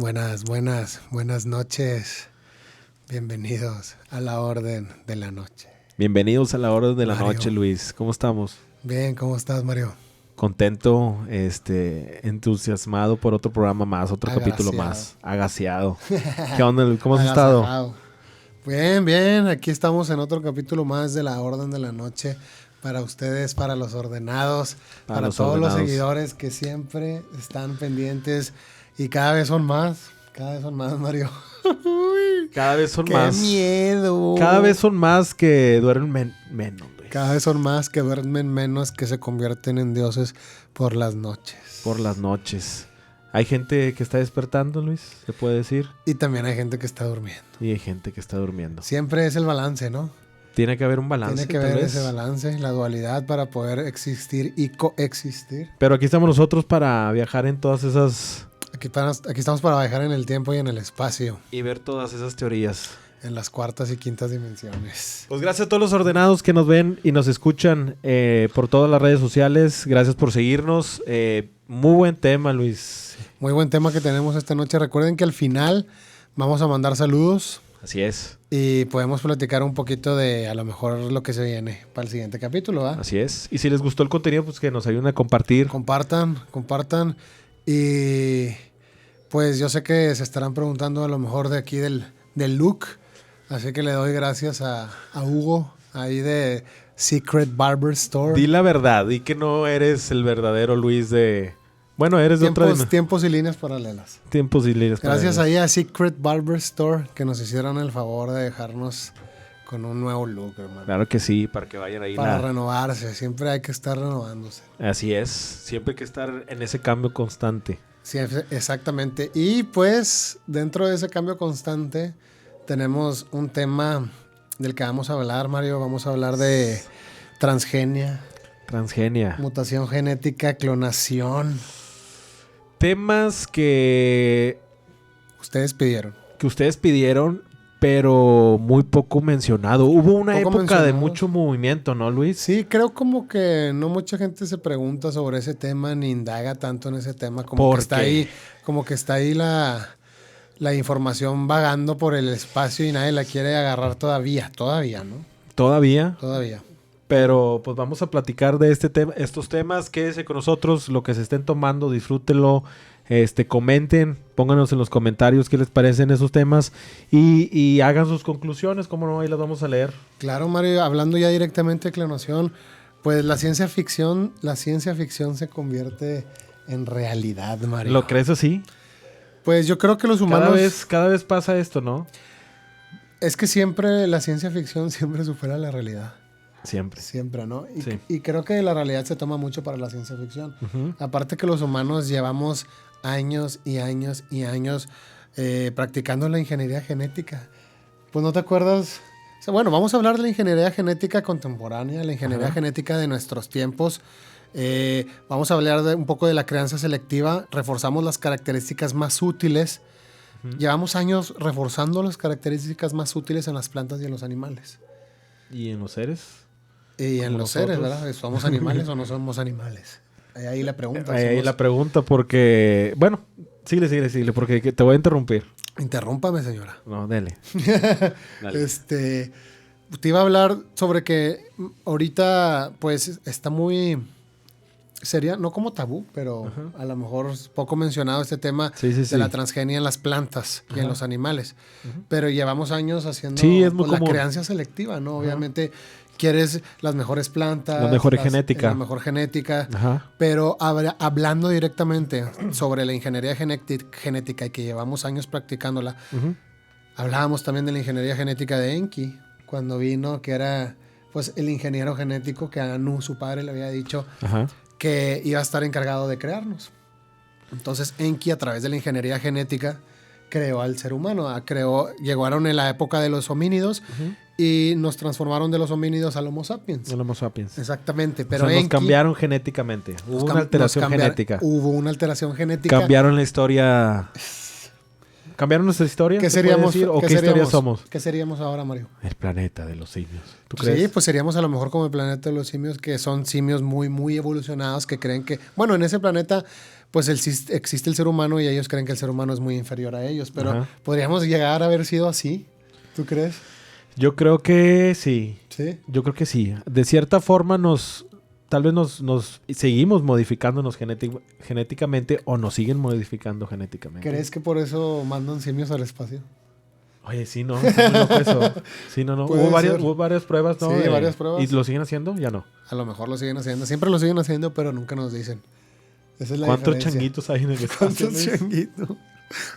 Buenas noches. Bienvenidos a la Orden de la Noche. Bienvenidos a la Orden de la Mario. Noche, Luis. ¿Cómo estamos? Bien, ¿cómo estás, Mario? Contento, entusiasmado por otro programa más, otro capítulo Agraciado. más. Agaciado. ¿Qué onda, Luis? ¿Cómo has estado? Agasajado. Bien. Aquí estamos en otro capítulo más de la Orden de la Noche. Para ustedes, para los ordenados, para los todos ordenados. los seguidores que siempre están pendientes. Y cada vez son más, Mario. Cada vez son ¡Qué más. miedo! Cada vez son más que duermen menos, Luis. Cada vez son más que duermen menos, que se convierten en dioses por las noches. Por las noches. Hay gente que está despertando, Luis, se puede decir. Y también hay gente que está durmiendo. Y hay gente que está durmiendo. Siempre es el balance, ¿no? Tiene que haber un balance. Tiene que tal haber vez. ese balance, la dualidad para poder existir y coexistir. Pero aquí estamos nosotros para viajar en todas esas... Aquí estamos para viajar en el tiempo y en el espacio, y ver todas esas teorías. en las cuartas y quintas dimensiones. Pues gracias a todos los ordenados que nos ven y nos escuchan por todas las redes sociales. Gracias por seguirnos. Muy buen tema, Luis. Muy buen tema que tenemos esta noche. Recuerden que al final vamos a mandar saludos Así es. y podemos platicar un poquito de a lo mejor lo que se viene para el siguiente capítulo, ¿va? Así es. Y si les gustó el contenido, pues que nos ayuden a compartir. Compartan. Y pues yo sé que se estarán preguntando a lo mejor de aquí del look. Así que le doy gracias a Hugo, ahí de Secret Barber Store. Di la verdad. Di que no eres el verdadero Luis de... Bueno, eres de otra... Tiempos y líneas paralelas. Tiempos y líneas. Gracias paralelas. ahí a Secret Barber Store que nos hicieron el favor de dejarnos con un nuevo look, hermano. Claro que sí, para que vayan ahí. Para renovarse, siempre hay que estar renovándose. Así es. Siempre hay que estar en ese cambio constante. Sí, exactamente. Y pues dentro de ese cambio constante tenemos un tema del que vamos a hablar, Mario. Vamos a hablar de transgenia, Transgenia. mutación genética, clonación. Temas que Ustedes pidieron. ustedes pidieron, pero muy poco mencionado. Hubo una Poco época de mencionado. mucho movimiento, ¿no, Luis? Sí, creo como que no mucha gente se pregunta sobre ese tema ni indaga tanto en ese tema. Como ¿Por que está qué? ahí, como que está ahí la información vagando por el espacio y nadie la quiere agarrar todavía, ¿no? Todavía. Todavía. Pero pues vamos a platicar de estos temas. Quédese con nosotros, lo que se estén tomando, disfrútenlo. Comenten, pónganos en los comentarios qué les parecen esos temas y hagan sus conclusiones, como no, ahí las vamos a leer. Claro, Mario, hablando ya directamente de clonación, pues la ciencia ficción se convierte en realidad, Mario. ¿Lo crees así? Pues yo creo que los humanos... Cada vez pasa esto, ¿no? Es que siempre la ciencia ficción siempre supera la realidad. Siempre. Siempre, ¿no? Sí. Y creo que la realidad se toma mucho para la ciencia ficción. Ujú. Aparte que los humanos llevamos años y años practicando la ingeniería genética. Pues no te acuerdas... O sea, bueno, vamos a hablar de la ingeniería genética contemporánea, la ingeniería Ajá. genética de nuestros tiempos. Vamos a hablar un poco de la crianza selectiva. Reforzamos las características más útiles. Ujú. Llevamos años reforzando las características más útiles en las plantas y en los animales. ¿Y en los seres? Y en Como los seres, nosotros. ¿verdad? ¿Somos animales o no somos animales? Ahí la pregunta. Ahí somos- la pregunta porque... Bueno, síguele, porque te voy a interrumpir. Interrúmpame, señora. No, dale. Dale. Te iba a hablar sobre que ahorita, pues, está muy... Sería, no como tabú, pero Ajá. a lo mejor es poco mencionado este tema Sí, sí, sí. de la transgenia en las plantas y en Ajá. los animales. Ujú. Pero llevamos años haciendo Sí, es muy la común. crianza selectiva, ¿no? Ajá. Obviamente quieres las mejores plantas. La mejor genética. La mejor genética. Ajá. Pero hablando directamente sobre la ingeniería genética y que llevamos años practicándola, Ujú. hablábamos también de la ingeniería genética de Enki, cuando vino, que era pues el ingeniero genético que Anu, su padre, le había dicho Ajá. que iba a estar encargado de crearnos. Entonces Enki, a través de la ingeniería genética, creó al ser humano. Llegaron en la época de los homínidos Ujú. y nos transformaron de los homínidos al Homo sapiens. El Homo sapiens. Exactamente, Pero pero nos Enki... cambiaron genéticamente. Hubo una alteración genética. Hubo una alteración genética. Cambiaron la historia. ¿Cambiaron nuestra historia? ¿Qué ¿Se puede seríamos? decir? ¿O ¿Qué qué historia seríamos? somos? ¿Qué seríamos ahora, Mario? El planeta de los simios. ¿Tú Sí, crees? pues seríamos a lo mejor como el planeta de los simios, que son simios muy, muy evolucionados, que creen que... Bueno, en ese planeta, pues existe el ser humano y ellos creen que el ser humano es muy inferior a ellos. Pero Ajá. podríamos llegar a haber sido así. ¿Tú crees? Yo creo que sí. Sí. Yo creo que sí. De cierta forma tal vez nos seguimos modificándonos genéticamente o nos siguen modificando genéticamente. ¿Crees que por eso mandan simios al espacio? Oye, sí, no. Está muy loco eso. Sí, no. Puede ser. Hubo varias pruebas, ¿no? Sí, varias pruebas. ¿Y lo siguen haciendo? Ya no. A lo mejor lo siguen haciendo. Siempre lo siguen haciendo, pero nunca nos dicen. Esa es la ¿Cuántos diferencia. changuitos hay en el espacio? ¿Cuántos Luis? changuitos?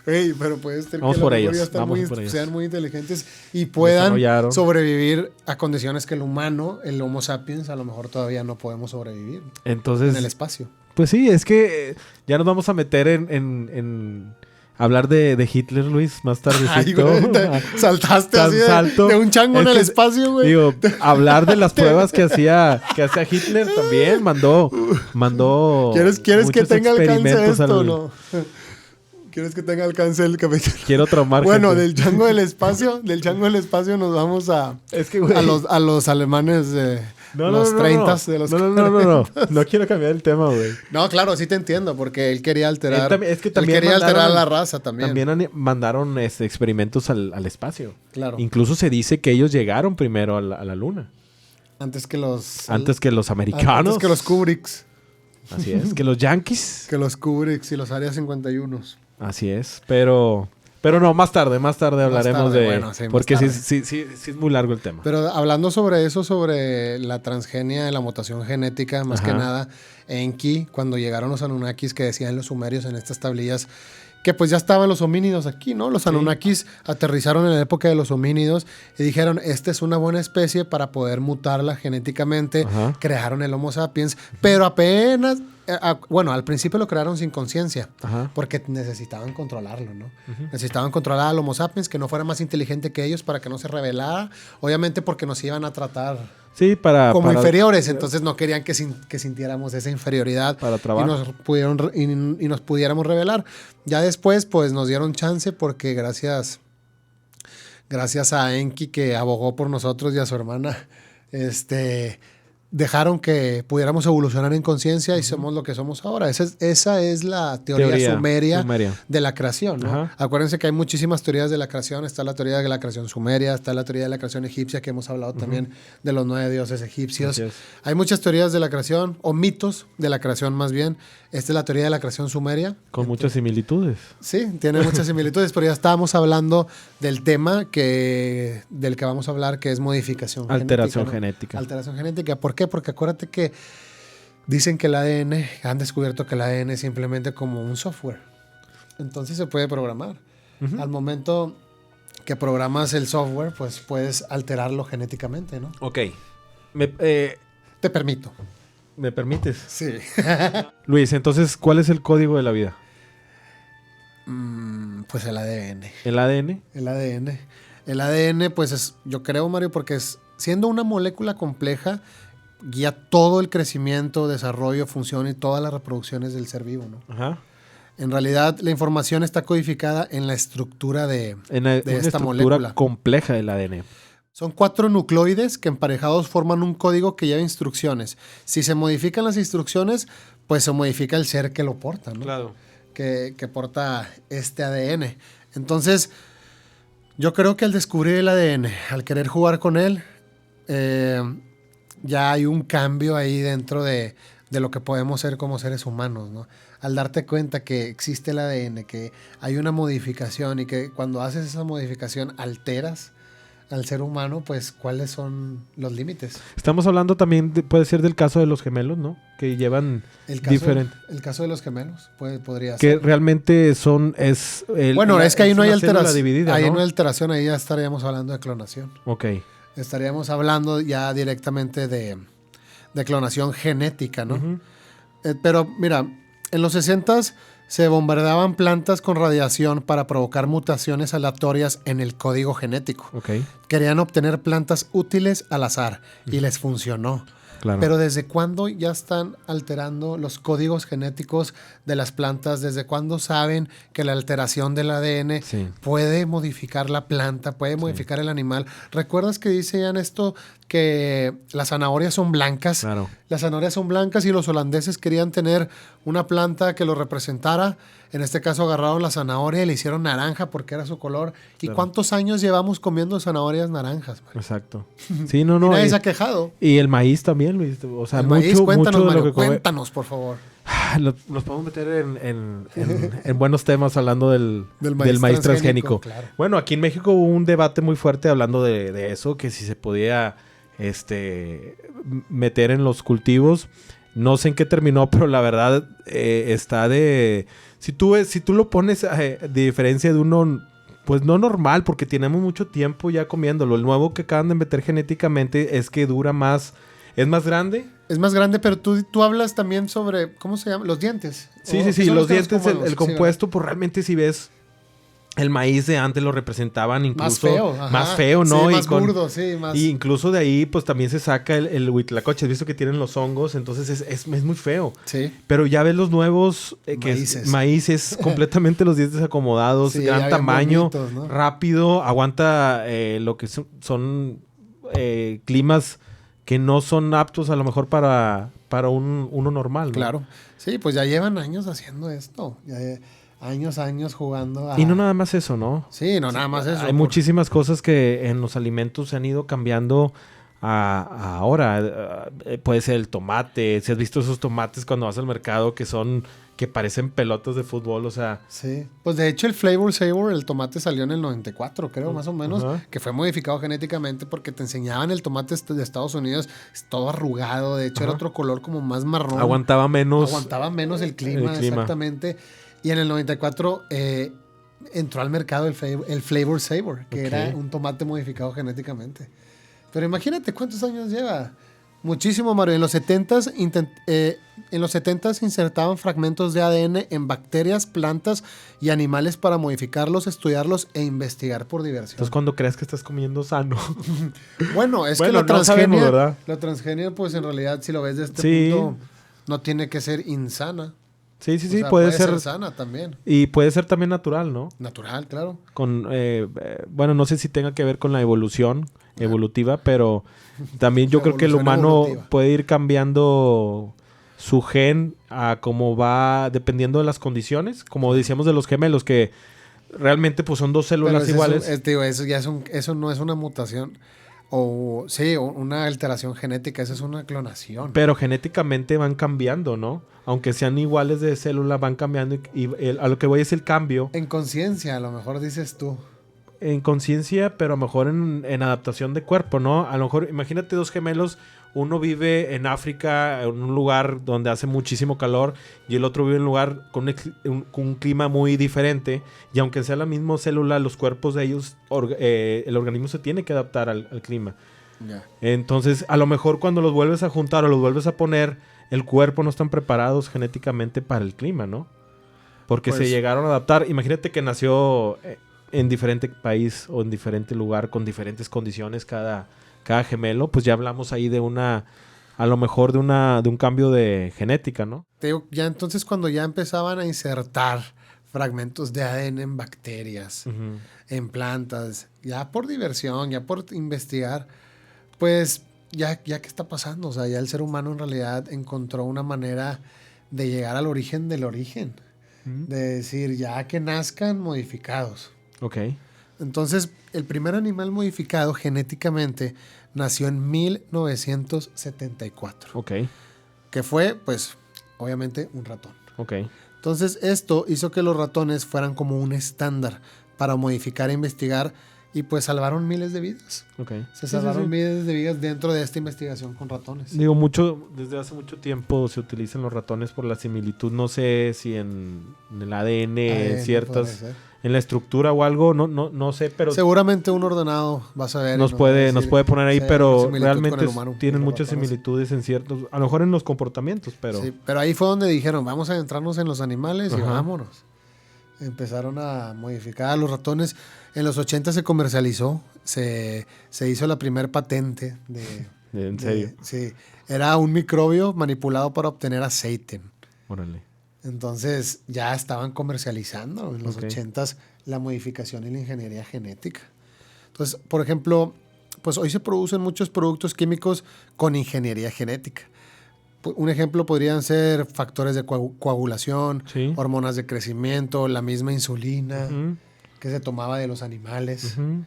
Ey, pero puede ser Vamos que por a lo mejor ellos, ya vamos por ellos. sean muy inteligentes y puedan Desarrollaron. sobrevivir a condiciones que el humano, el Homo sapiens, a lo mejor todavía no podemos sobrevivir en el Entonces, espacio. pues sí, es que ya nos vamos a meter en hablar de Hitler, Luis, más Ay, tardecito. güey, saltaste así de un chango en el espacio, güey. Digo, hablar de las pruebas que hacía Hitler también mandó ¿Quieres que muchos tenga alcance experimentos esto o no? ¿Quieres que tenga alcance el capítulo? Quiero traumar Bueno, gente. del chango del espacio nos vamos Es que, güey, a los alemanes de los 30 de los No quiero cambiar el tema, güey. No, claro, sí te entiendo, porque él quería alterar. Es que también él quería alterar mandaron- la raza también. También mandaron experimentos al espacio. Claro. Incluso se dice que ellos llegaron primero a la luna. Antes que los Americanos. Antes que los Kubricks. Así es. Que los Yankees. Que los Kubricks y los Área 51. Así es. Pero no, más tarde hablaremos tarde, de... bueno, sí, más porque tarde. sí es muy largo el tema. Pero hablando sobre eso, sobre la transgenia, la mutación genética, más Ajá. que nada, Enki, cuando llegaron los Anunnakis que decían los sumerios en estas tablillas, que pues ya estaban los homínidos aquí, ¿no? Los Anunnakis aterrizaron en la época de los homínidos y dijeron, esta es una buena especie para poder mutarla genéticamente. Ajá. Crearon el Homo sapiens, pero apenas, bueno, al principio lo crearon sin conciencia, Ajá. porque necesitaban controlarlo, ¿no? Necesitaban controlar al Homo sapiens, que no fuera más inteligente que ellos para que no se rebelara, obviamente porque nos iban a tratar Sí, como inferiores, entonces no querían que sintiéramos esa inferioridad Para trabajo. y nos pudiéramos revelar. Ya después, pues nos dieron chance porque gracias a Enki que abogó por nosotros y a su hermana, dejaron que pudiéramos evolucionar en conciencia y somos lo que somos ahora. Esa es la teoría sumeria de la creación, ¿no? Ajá. Acuérdense que hay muchísimas teorías de la creación. Está la teoría de la creación sumeria, está la teoría de la creación egipcia, que hemos hablado también de los 9 dioses egipcios. Así es. Hay muchas teorías de la creación, o mitos de la creación más bien. Esta es la teoría de la creación sumeria. Con muchas similitudes. Sí, tiene muchas similitudes, pero ya estábamos hablando del tema del que vamos a hablar, que es modificación Alteración genética, ¿no? genética. Alteración genética. ¿Por qué? Porque acuérdate que dicen que el ADN, han descubierto que el ADN es simplemente como un software. Entonces se puede programar. Ujú. Al momento que programas el software, pues puedes alterarlo genéticamente, ¿no? Ok. Te permito. ¿Me permites? Sí. Luis, entonces, ¿cuál es el código de la vida? Pues el ADN. ¿El ADN? El ADN. El ADN, pues yo creo, Mario, porque siendo una molécula compleja, guía todo el crecimiento, desarrollo, función y todas las reproducciones del ser vivo, ¿no? Ajá. En realidad, la información está codificada en la estructura de Una esta estructura molécula. compleja del ADN. Son 4 nucleoides que emparejados forman un código que lleva instrucciones. Si se modifican las instrucciones, pues se modifica el ser que lo porta, ¿no? Claro. Que porta este ADN. Entonces, yo creo que al descubrir el ADN, al querer jugar con él, ya hay un cambio ahí dentro de lo que podemos ser como seres humanos, ¿no? Al darte cuenta que existe el ADN, que hay una modificación y que cuando haces esa modificación alteras al ser humano, pues ¿cuáles son los límites? Estamos hablando también, puede ser del caso de los gemelos, ¿no? Que llevan El caso de los gemelos podría que ser. realmente es Es que ahí no hay una célula alteración. dividida, Ahí ¿no? no hay alteración, ahí ya estaríamos hablando de clonación. Ok. Estaríamos hablando ya directamente de clonación genética, ¿no? Ujú. Pero mira, en los 60s se bombardeaban plantas con radiación para provocar mutaciones aleatorias en el código genético. Ok, Querían obtener plantas útiles al azar y les funcionó. claro. Pero ¿desde cuándo ya están alterando los códigos genéticos de las plantas? ¿Desde cuándo saben que la alteración del ADN Sí. puede modificar la planta, puede modificar el animal? ¿Recuerdas que decían esto, que las zanahorias son blancas. Claro. Las zanahorias son blancas y los holandeses querían tener una planta que lo representara. En este caso agarraron la zanahoria y le hicieron naranja porque era su color. ¿Y Claro. cuántos años llevamos comiendo zanahorias naranjas, Mario? Exacto. Sí, no, Y no. nadie se ha quejado. Y el maíz también, Luis. O sea, El mucho, maíz, cuéntanos, mucho de Mario, lo que come. cuéntanos, por favor. Nos podemos meter en buenos temas hablando del Del maíz maíz transgénico. transgénico, claro. Bueno, aquí en México hubo un debate muy fuerte hablando de eso, que si se podía meter en los cultivos. No sé en qué terminó, pero la verdad está de... Si tú lo pones de diferencia de uno, pues no normal, porque tenemos mucho tiempo ya comiéndolo. El nuevo que acaban de meter genéticamente es que dura más... Es más grande. Es más grande, pero tú hablas también sobre, ¿cómo se llama? Los dientes. Sí, ¿O sí, qué sí. son Los que nos dientes, comemos? el Sí, compuesto, pues realmente si ves... El maíz de antes lo representaban incluso... más feo. Ajá. Más feo, ¿no? Sí, Y más burdo, sí. Más... Y incluso de ahí, pues también se saca el huitlacoche. Has visto que tienen los hongos, entonces es muy feo. Sí. Pero ya ves los nuevos, Maíces. maíces, completamente los dientes acomodados, Sí, gran ya bien tamaño, bonitos, ¿no? rápido, aguanta lo que son climas que no son aptos a lo mejor para uno normal, ¿no? Claro. Sí, pues ya llevan años haciendo esto. Ya años jugando a... Y no nada más eso, ¿no? Sí, no nada más eso. Hay muchísimas cosas que en los alimentos se han ido cambiando a ahora. Puede ser el tomate. Si has visto esos tomates cuando vas al mercado que parecen pelotas de fútbol, o sea... Sí. Pues de hecho el Flavor Savor, el tomate salió en el 94, creo, más o menos. Ajá. Que fue modificado genéticamente porque te enseñaban el tomate de Estados Unidos todo arrugado. De hecho, era otro color como más marrón. Aguantaba menos el clima, exactamente. Y en el 94 entró al mercado el Flavor Savor, que era un tomate modificado genéticamente. Pero imagínate cuántos años lleva. Muchísimo, Mario. En los 70s insertaban fragmentos de ADN en bacterias, plantas y animales para modificarlos, estudiarlos e investigar por diversión. Entonces, cuando creas que estás comiendo sano. Bueno, es que Bueno, la no transgenia, sabemos, ¿verdad? la transgenia, pues en realidad, si lo ves de este Sí. punto, no tiene que ser insana. Sí, O sea, puede ser. sana también. Y puede ser también natural, ¿no? Natural, claro. Bueno, no sé si tenga que ver con la evolución evolutiva, pero también yo creo que el Evolución humano evolutiva. puede ir cambiando su gen a cómo va dependiendo de las condiciones. Como decíamos de los gemelos, que realmente pues son dos Pero células iguales. eso ya eso no es una mutación. O sí, una alteración genética, eso es una clonación. Pero genéticamente van cambiando, ¿no? Aunque sean iguales de célula, van cambiando. A lo que voy es el cambio En conciencia, a lo mejor dices tú. en conciencia, pero a lo mejor en adaptación de cuerpo, ¿no? A lo mejor, imagínate dos gemelos. Uno vive en África, en un lugar donde hace muchísimo calor, y el otro vive en un lugar con un clima muy diferente. Y aunque sea la misma célula, los cuerpos de ellos, el organismo se tiene que adaptar al clima. Ya. Entonces, a lo mejor cuando los vuelves a juntar o los vuelves a poner, el cuerpo no están preparados genéticamente para el clima, ¿no? Porque Pues- se llegaron a adaptar. Imagínate que nació en diferente país o en diferente lugar con diferentes condiciones cada gemelo. Pues ya hablamos ahí de a lo mejor de un cambio de genética, ¿no? Te digo, ya entonces cuando ya empezaban a insertar fragmentos de ADN en bacterias, en plantas, ya por diversión, ya por investigar, pues ya qué está pasando. O sea, ya el ser humano en realidad encontró una manera de llegar al origen del origen. De decir, ya que nazcan modificados. Ok. Entonces, el primer animal modificado genéticamente nació en 1974, Ok. que fue, pues, obviamente un ratón. Ok. Entonces, esto hizo que los ratones fueran como un estándar para modificar e investigar y pues salvaron miles de vidas. Ok. Se Sí, salvaron sí, sí. miles de vidas dentro de esta investigación con ratones. Digo, desde hace mucho tiempo se utilizan los ratones por la similitud. No sé si en el ADN, podría ciertas, ser. en la estructura o algo, no sé, pero Seguramente un ordenado vas a ver. y nos va a puede decir, poner ahí, sí, hay pero similitud con realmente el humano, tienen los muchas ratones. similitudes en ciertos, a lo mejor en los comportamientos, pero Sí, pero ahí fue donde dijeron, vamos a adentrarnos en los animales y Ajá. vámonos. Empezaron a modificar a los ratones. En los 80 se comercializó, se hizo la primer patente en serio, sí, era un microbio manipulado para obtener aceite. órale. Entonces ya estaban comercializando en los Ok. 80s la modificación y la ingeniería genética. Entonces, por ejemplo, pues hoy se producen muchos productos químicos con ingeniería genética. Un ejemplo podrían ser factores de coagulación, Sí. hormonas de crecimiento, la misma insulina Ujú, que se tomaba de los animales. ujú.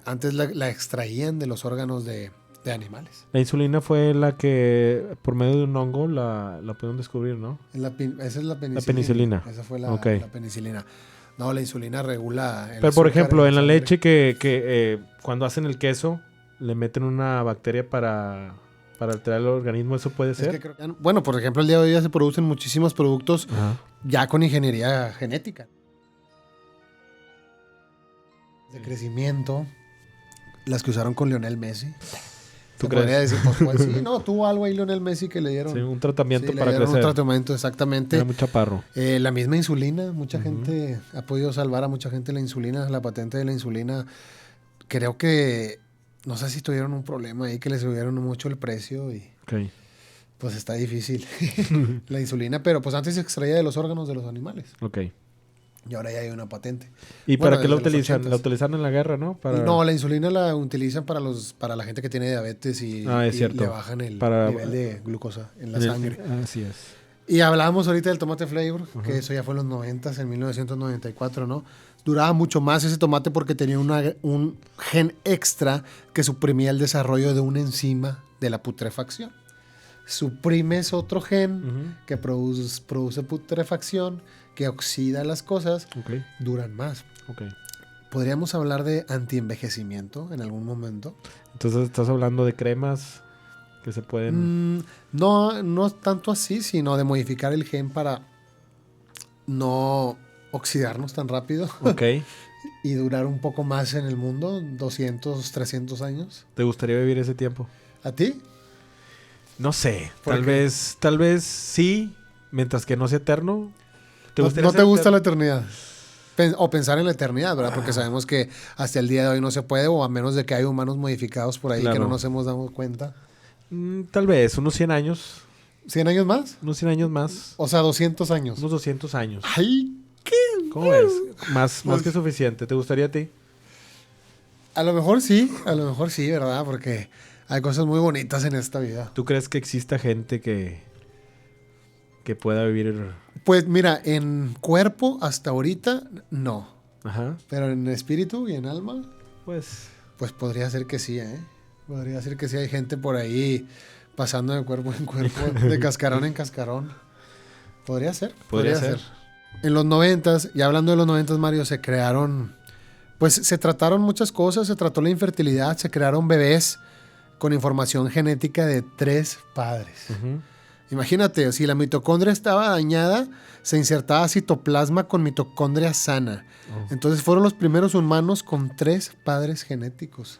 Antes la extraían de los órganos de animales. La insulina fue la que, por medio de un hongo, la pudieron descubrir, ¿no? Esa es la penicilina. La penicilina. Esa fue Ok. la penicilina. No, la insulina regula el Pero, por azúcar ejemplo, en la sangre. leche que cuando hacen el queso, le meten una bacteria para alterar el organismo, ¿eso puede Es ser? que bueno, por ejemplo, el día de hoy ya se producen muchísimos productos Ajá. ya con ingeniería genética. De crecimiento. Las que usaron con Lionel Messi. ¿Tú Se podría crees? decir, pues sí, no, tuvo algo ahí Lionel Messi que le dieron. Sí, un tratamiento Sí, le para dieron crecer. un tratamiento, exactamente. Era muy chaparro. La misma insulina, mucha Ujú. gente ha podido salvar a mucha gente la insulina, la patente de la insulina. Creo que, no sé si tuvieron un problema ahí, que le subieron mucho el precio y Ok. pues está difícil la insulina, pero pues antes se extraía de los órganos de los animales Ok. y ahora ya hay una patente. ¿Y Bueno, para qué la desde los utilizan? 80s. La utilizan en la guerra, ¿no? Para... No, la insulina la utilizan para la gente que tiene diabetes y, Ah, es y cierto. le bajan el Para- nivel de glucosa en la en el- sangre. Así es. Y hablábamos ahorita del tomate flavor, Ajá. que eso ya fue en los 90, en 1994, ¿no? Duraba mucho más ese tomate porque tenía un gen extra que suprimía el desarrollo de una enzima de la putrefacción. Suprimes otro gen Ujú. que produce putrefacción, que oxida las cosas, Ok. duran más. Ok. ¿Podríamos hablar de antienvejecimiento en algún momento? Entonces estás hablando de cremas que se pueden... No tanto así, sino de modificar el gen para no oxidarnos tan rápido Ok. y durar un poco más en el mundo, 200, 300 años. ¿Te gustaría vivir ese tiempo? ¿A ti? No sé. ¿Por qué? Tal vez sí, mientras que no sea eterno. ¿No gustaría te ser gusta eterno? la eternidad? O pensar en la eternidad, ¿verdad? Porque sabemos que hasta el día de hoy no se puede, o a menos de que hay humanos modificados por ahí que Claro. no nos hemos dado cuenta. Tal vez unos 100 años. ¿100 años más? Unos 100 años más. O sea, 200 años. Unos 200 años. ¡Ay! ¿Cómo ves? Más Pues- que suficiente. ¿Te gustaría a ti? A lo mejor sí, ¿verdad? Porque hay cosas muy bonitas en esta vida. ¿Tú crees que exista gente que pueda vivir? Pues mira, en cuerpo hasta ahorita no, Ajá. pero en espíritu y en alma, Pues pues podría ser que sí, ¿eh? Podría ser que sí hay gente por ahí pasando de cuerpo en cuerpo, de cascarón en cascarón. Podría ser. Podría ser. En los 90s, y hablando de los 90s, Mario, se crearon, pues se trataron muchas cosas, se trató la infertilidad, se crearon bebés con información genética de 3 padres. ujú. Imagínate, si la mitocondria estaba dañada, se insertaba citoplasma con mitocondria sana. Oh. Entonces fueron los primeros humanos con 3 padres genéticos.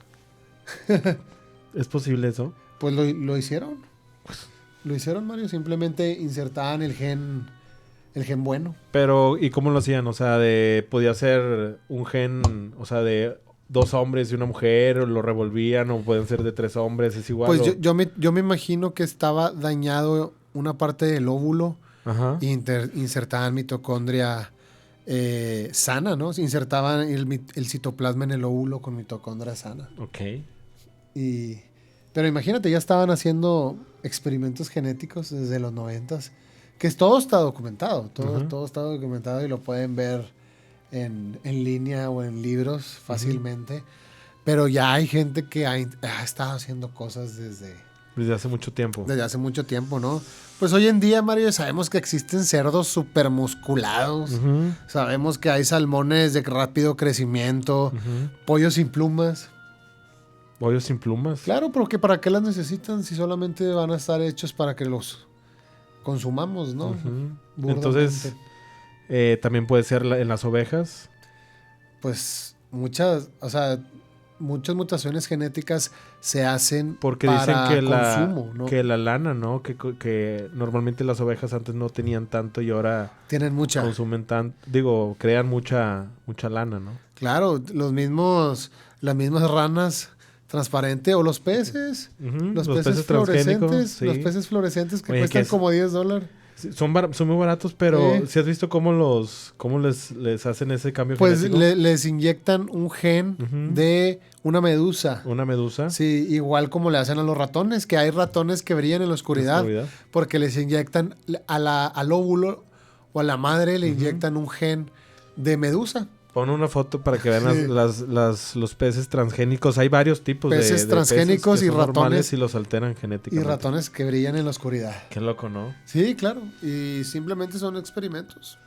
¿Es posible eso? Pues lo hicieron. Lo hicieron, Mario. Simplemente insertaban el gen bueno. Pero, ¿y cómo lo hacían? O sea, podía ser un gen, o sea, de 2 hombres y una mujer, o lo revolvían, o pueden ser de 3 hombres, es igual. Pues o- yo me imagino que estaba dañado una parte del óvulo Ajá. y insertaban mitocondria sana, ¿no? Insertaban el citoplasma en el óvulo con mitocondria sana. Ok. Pero imagínate, ya estaban haciendo experimentos genéticos desde los 90s, que todo está documentado, Ajá. todo está documentado y lo pueden ver en línea o en libros fácilmente. Pero ya hay gente que ha estado haciendo cosas desde Hace mucho tiempo. hace mucho tiempo, ¿no? Pues hoy en día, Mario, sabemos que existen cerdos supermusculados. Ujú, Sabemos que hay salmones de rápido crecimiento, ujú. pollos sin plumas. Pollos sin plumas. Claro, porque ¿para qué las necesitan si solamente van a estar hechos para que los consumamos, ¿no? Ujú. Burdamente. Entonces, también puede ser en las ovejas. Pues muchas mutaciones genéticas se hacen Porque para dicen consumo, ¿no? que la lana, ¿no? Que normalmente las ovejas antes no tenían tanto y ahora Tienen mucha. consumen crean mucha lana, ¿no? Claro, las mismas ranas transparentes o los peces. Ujú, Los peces transgénicos, fluorescentes, sí. los peces fluorescentes que Oye, cuestan que como $10. Sí, son muy baratos, pero Sí. ¿sí has visto cómo les hacen ese cambio Pues genético? les inyectan un gen Ujú. de una medusa. Una medusa. Sí, igual como le hacen a los ratones, que hay ratones que brillan en la oscuridad, porque les inyectan al óvulo o a la madre le Ujú. inyectan un gen de medusa. Pon una foto para que vean Sí. los peces transgénicos. Hay varios tipos Peces de transgénicos peces que y son normales ratones. y los alteran Y genéticamente. ratones que brillan en la oscuridad. Qué loco, ¿no? Sí, claro. Y simplemente son experimentos.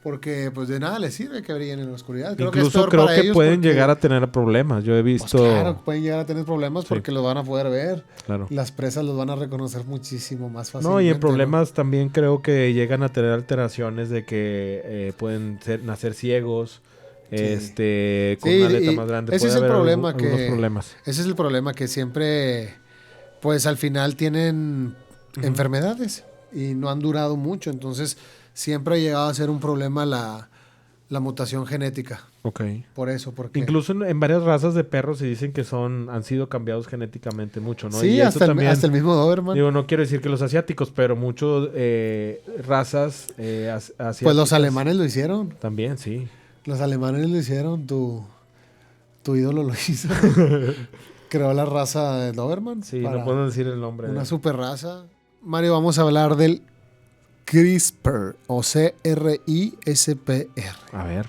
Porque pues de nada les sirve que brillen en la oscuridad. Creo que es Incluso peor creo para que ellos pueden porque, llegar a tener problemas. Yo he pues visto... claro, pueden llegar a tener problemas Sí. porque los van a poder ver. Claro. Las presas los van a reconocer muchísimo más fácilmente. No, y en problemas también creo que llegan a tener alteraciones de que pueden nacer ciegos, Sí. con Sí, una aleta y más grande. ese Puede es el haber problema algunos que... problemas. Ese es el problema que siempre, pues al final tienen Ujú. enfermedades y no han durado mucho. Entonces siempre ha llegado a ser un problema la mutación genética. Ok. Por eso, porque... Incluso en varias razas de perros se dicen que han sido cambiados genéticamente mucho, ¿no? Sí, Y eso hasta también, hasta el mismo Doberman. digo, no quiero decir que los asiáticos, pero muchos razas asiáticas. Pues los alemanes lo hicieron. También, sí. Los alemanes lo hicieron. Tu ídolo lo hizo. Creó la raza de Doberman. Sí, para no puedo decir el nombre. una super raza. Mario, vamos a hablar del CRISPR o CRISPR. A ver.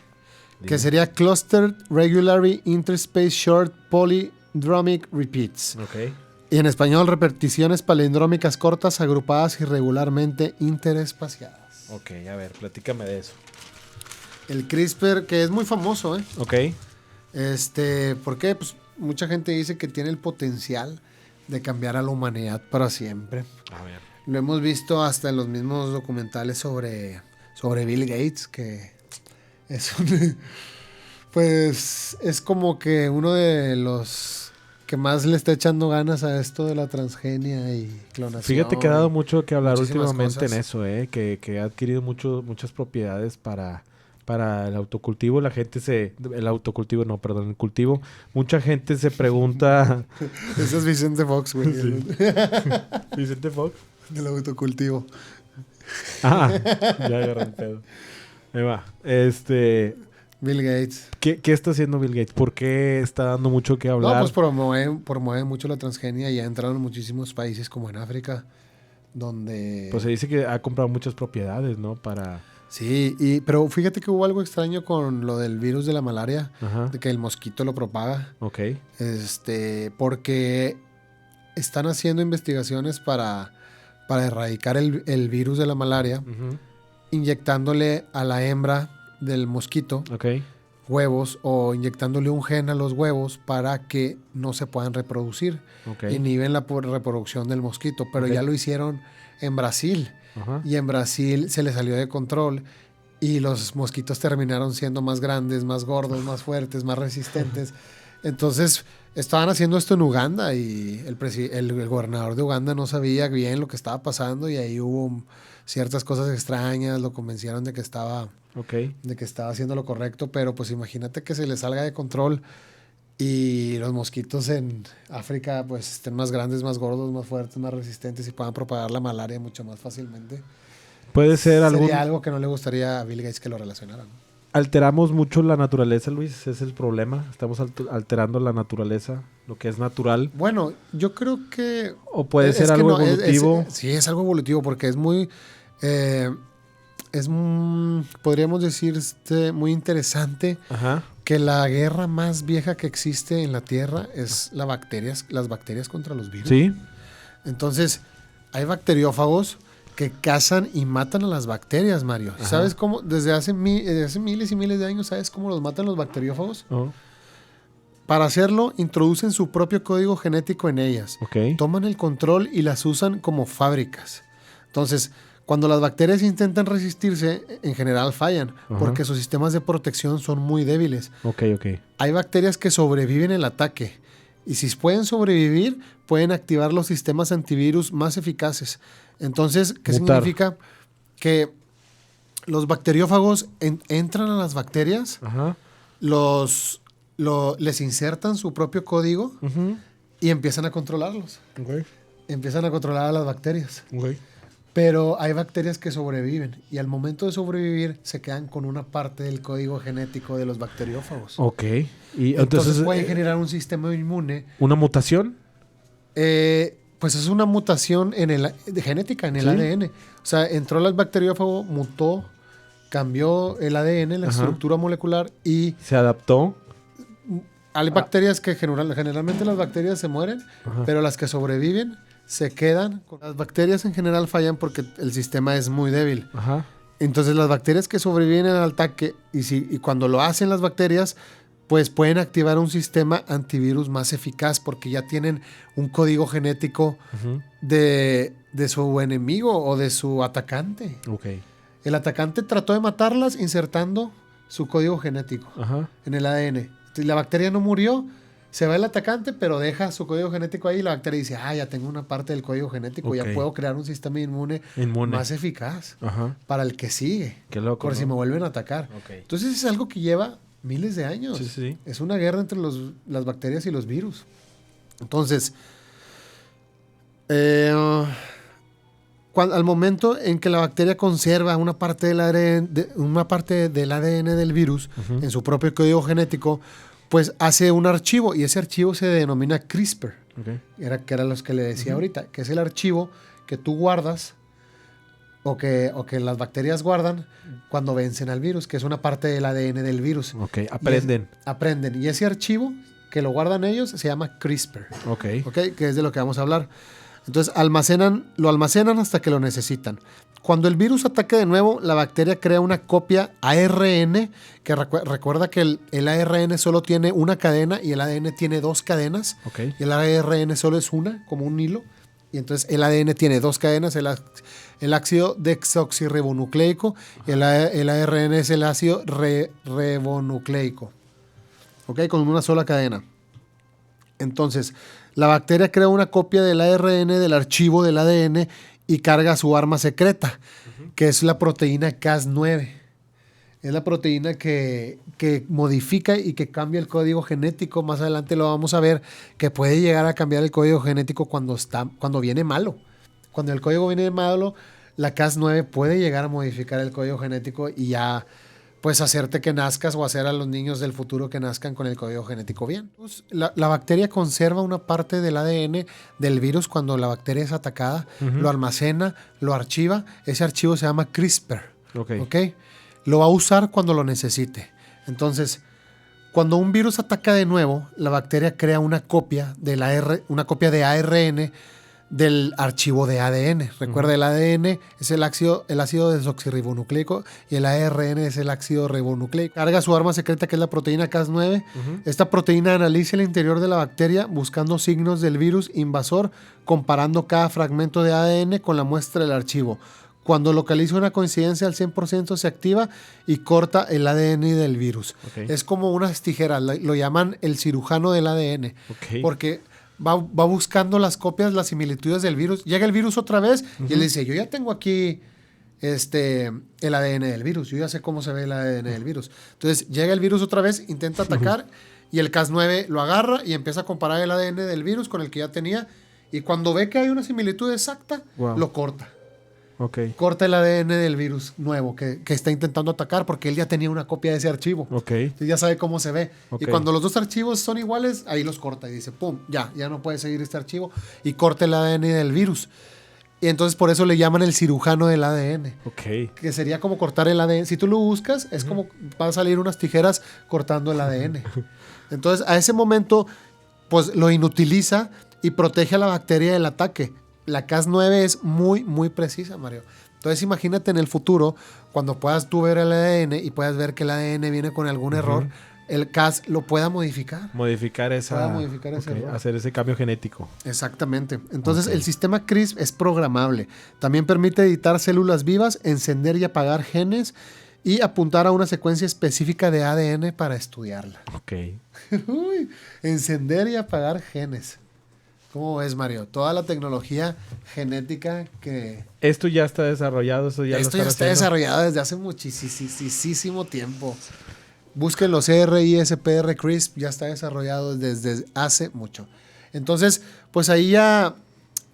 Que dime. sería Clustered Regularly Interspace Short Palindromic Repeats. Ok. Y en español, repeticiones palindrómicas cortas agrupadas irregularmente interespaciadas. Ok, a ver, platícame de eso. El CRISPR, que es muy famoso, ¿eh? Ok. ¿Por qué? Pues mucha gente dice que tiene el potencial de cambiar a la humanidad para siempre. A ver. Lo hemos visto hasta en los mismos documentales sobre Bill Gates, que es pues es como que uno de los que más le está echando ganas a esto de la transgenia y clonación. Fíjate que ha dado mucho que hablar muchísimas últimamente cosas. en eso, que ha adquirido muchas propiedades para el autocultivo. El cultivo. Mucha gente se pregunta... Ese es Vicente Fox, güey. Sí. ¿Vicente Fox? Del autocultivo. Ah, ya agarré el pedo. Ahí va. Bill Gates. ¿Qué está haciendo Bill Gates? ¿Por qué está dando mucho que hablar? No, pues promueve mucho la transgenia y ha entrado en muchísimos países como en África, donde... Pues se dice que ha comprado muchas propiedades, ¿no? Para... Sí, pero fíjate que hubo algo extraño con lo del virus de la malaria, Ajá. de que el mosquito lo propaga. Ok. Porque están haciendo investigaciones para erradicar el virus de la malaria, Ujú. inyectándole a la hembra del mosquito Ok. huevos o inyectándole un gen a los huevos para que no se puedan reproducir. Ok. Inhiben la reproducción del mosquito, pero Ok. ya lo hicieron en Brasil. Ajá. Y en Brasil se le salió de control y los mosquitos terminaron siendo más grandes, más gordos, más fuertes, más resistentes. Entonces, estaban haciendo esto en Uganda y el gobernador de Uganda no sabía bien lo que estaba pasando y ahí hubo ciertas cosas extrañas, lo convencieron de que estaba haciendo lo correcto, pero pues imagínate que se le salga de control y los mosquitos en África pues estén más grandes, más gordos, más fuertes, más resistentes y puedan propagar la malaria mucho más fácilmente. Puede ser Sería algo que no le gustaría a Bill Gates que lo relacionaran. Alteramos mucho la naturaleza, Luis. Ese es el problema. Estamos alterando la naturaleza, lo que es natural. Bueno, yo creo que... O puede ser algo evolutivo. Sí, es algo evolutivo porque es muy... podríamos decir muy interesante. Ajá. Que la guerra más vieja que existe en la Tierra es las bacterias contra los virus. Sí. Entonces, hay bacteriófagos que cazan y matan a las bacterias, Mario. Ajá. ¿Sabes cómo? Desde hace miles y miles de años, ¿sabes cómo los matan los bacteriófagos? Oh. Para hacerlo, introducen su propio código genético en ellas. Ok. Toman el control y las usan como fábricas. Entonces, cuando las bacterias intentan resistirse, en general fallan, Ajá. porque sus sistemas de protección son muy débiles. Ok. Hay bacterias que sobreviven el ataque. Y si pueden sobrevivir, pueden activar los sistemas antivirus más eficaces. Entonces, ¿qué Mutar. significa? Que los bacteriófagos entran a las bacterias, Ajá. les insertan su propio código Ujú. y empiezan a controlarlos. Ok. Empiezan a controlar a las bacterias. Ok. Pero hay bacterias que sobreviven y al momento de sobrevivir se quedan con una parte del código genético de los bacteriófagos. Ok. Y Entonces pueden generar un sistema inmune. ¿Una mutación? Pues es una mutación de genética en el ADN. O sea, entró el bacteriófago, mutó, cambió el ADN, la estructura molecular y... ¿Se adaptó? Hay bacterias que generalmente las bacterias se mueren, pero las que sobreviven se quedan. Las bacterias en general fallan porque el sistema es muy débil. Ajá. Entonces las bacterias que sobreviven al ataque y cuando lo hacen las bacterias, pues pueden activar un sistema antivirus más eficaz porque ya tienen un código genético de su enemigo o de su atacante. Okay. El atacante trató de matarlas insertando su código genético en el ADN. La bacteria no murió, se va el atacante, pero deja su código genético ahí y la bacteria dice, ya tengo una parte del código genético, ya puedo crear un sistema inmune. Más eficaz para el que sigue. Qué loco, por si me vuelven a atacar. Okay. Entonces es algo que lleva miles de años. Sí. Es una guerra entre las bacterias y los virus. Entonces, al momento en que la bacteria conserva una parte del ADN, del virus en su propio código genético, pues hace un archivo y ese archivo se denomina CRISPR. Que era los que le decía ahorita, que es el archivo que tú guardas o que las bacterias cuando vencen al virus, que es una parte del ADN del virus. Aprenden. Aprenden. Y ese archivo que lo guardan ellos se llama CRISPR. Que es de lo que vamos a hablar. Entonces lo almacenan hasta que lo necesitan. Cuando el virus ataque de nuevo, la bacteria crea una copia ARN, que recuerda que el ARN solo tiene una cadena y el ADN tiene dos cadenas. Y el ARN solo es una, como un hilo. Y entonces el ADN tiene dos cadenas, el ácido desoxirribonucleico y el ARN es el ácido ribonucleico. Con una sola cadena. Entonces, la bacteria crea una copia del ARN del archivo del ADN y carga su arma secreta, que es la proteína Cas9. Es la proteína que modifica y que cambia el código genético. Más adelante lo vamos a ver, que puede llegar a cambiar el código genético cuando viene malo. Cuando el código viene malo, la Cas9 puede llegar a modificar el código genético y ya pues hacerte que nazcas o hacer a los niños del futuro que nazcan con el código genético bien. La bacteria conserva una parte del ADN del virus cuando la bacteria es atacada, lo almacena, lo archiva. Ese archivo se llama CRISPR. Lo va a usar cuando lo necesite. Entonces, cuando un virus ataca de nuevo, la bacteria crea una copia de ARN del archivo de ADN. Recuerda, el ADN es el ácido desoxirribonucleico y el ARN es el ácido ribonucleico. Carga su arma secreta, que es la proteína Cas9. Esta proteína analiza el interior de la bacteria buscando signos del virus invasor, comparando cada fragmento de ADN con la muestra del archivo. Cuando localiza una coincidencia al 100% se activa y corta el ADN del virus. Es como unas tijeras, lo llaman el cirujano del ADN. Porque va buscando las copias, las similitudes del virus. Llega el virus otra vez y él dice, yo ya tengo aquí el ADN del virus, yo ya sé cómo se ve el ADN del virus. Entonces llega el virus otra vez, intenta atacar y el Cas9 lo agarra y empieza a comparar el ADN del virus con el que ya tenía y cuando ve que hay una similitud exacta, lo corta. Corta el ADN del virus nuevo que está intentando atacar porque él ya tenía una copia de ese archivo. Entonces ya sabe cómo se ve. Y cuando los dos archivos son iguales, ahí los corta y dice, pum, ya no puede seguir este archivo y corta el ADN del virus. Y entonces por eso le llaman el cirujano del ADN. Que sería como cortar el ADN. Si tú lo buscas, es como van a salir unas tijeras cortando el ADN. Entonces a ese momento, pues lo inutiliza y protege a la bacteria del ataque. La Cas9 es muy, muy precisa, Mario. Entonces imagínate en el futuro, cuando puedas tú ver el ADN y puedas ver que el ADN viene con algún error, el Cas lo pueda modificar. Modificar ese error. Hacer ese cambio genético. Exactamente. Entonces el sistema CRISPR es programable. También permite editar células vivas, encender y apagar genes y apuntar a una secuencia específica de ADN para estudiarla. Uy, encender y apagar genes. ¿Cómo ves, Mario? Toda la tecnología genética que... Esto ya está desarrollado. Esto ya está desarrollado desde hace muchísimo tiempo. Búsquenlo, CRISPR, CRISPR, ya está desarrollado desde hace mucho. Entonces, pues ahí ya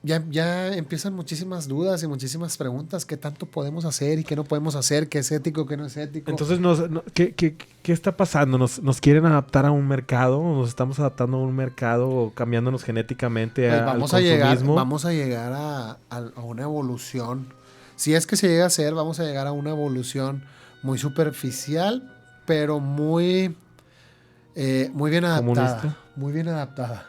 ya empiezan muchísimas dudas y muchísimas preguntas. ¿Qué tanto podemos hacer y qué no podemos hacer? ¿Qué es ético, qué no es ético? Entonces, ¿qué está pasando? ¿Nos quieren adaptar a un mercado? ¿Nos estamos adaptando a un mercado o cambiándonos genéticamente Pues al consumismo? vamos a llegar a una evolución. Si es que se llega a hacer, vamos a llegar a una evolución muy superficial, pero muy bien adaptada. ¿Comunista? Muy bien adaptada.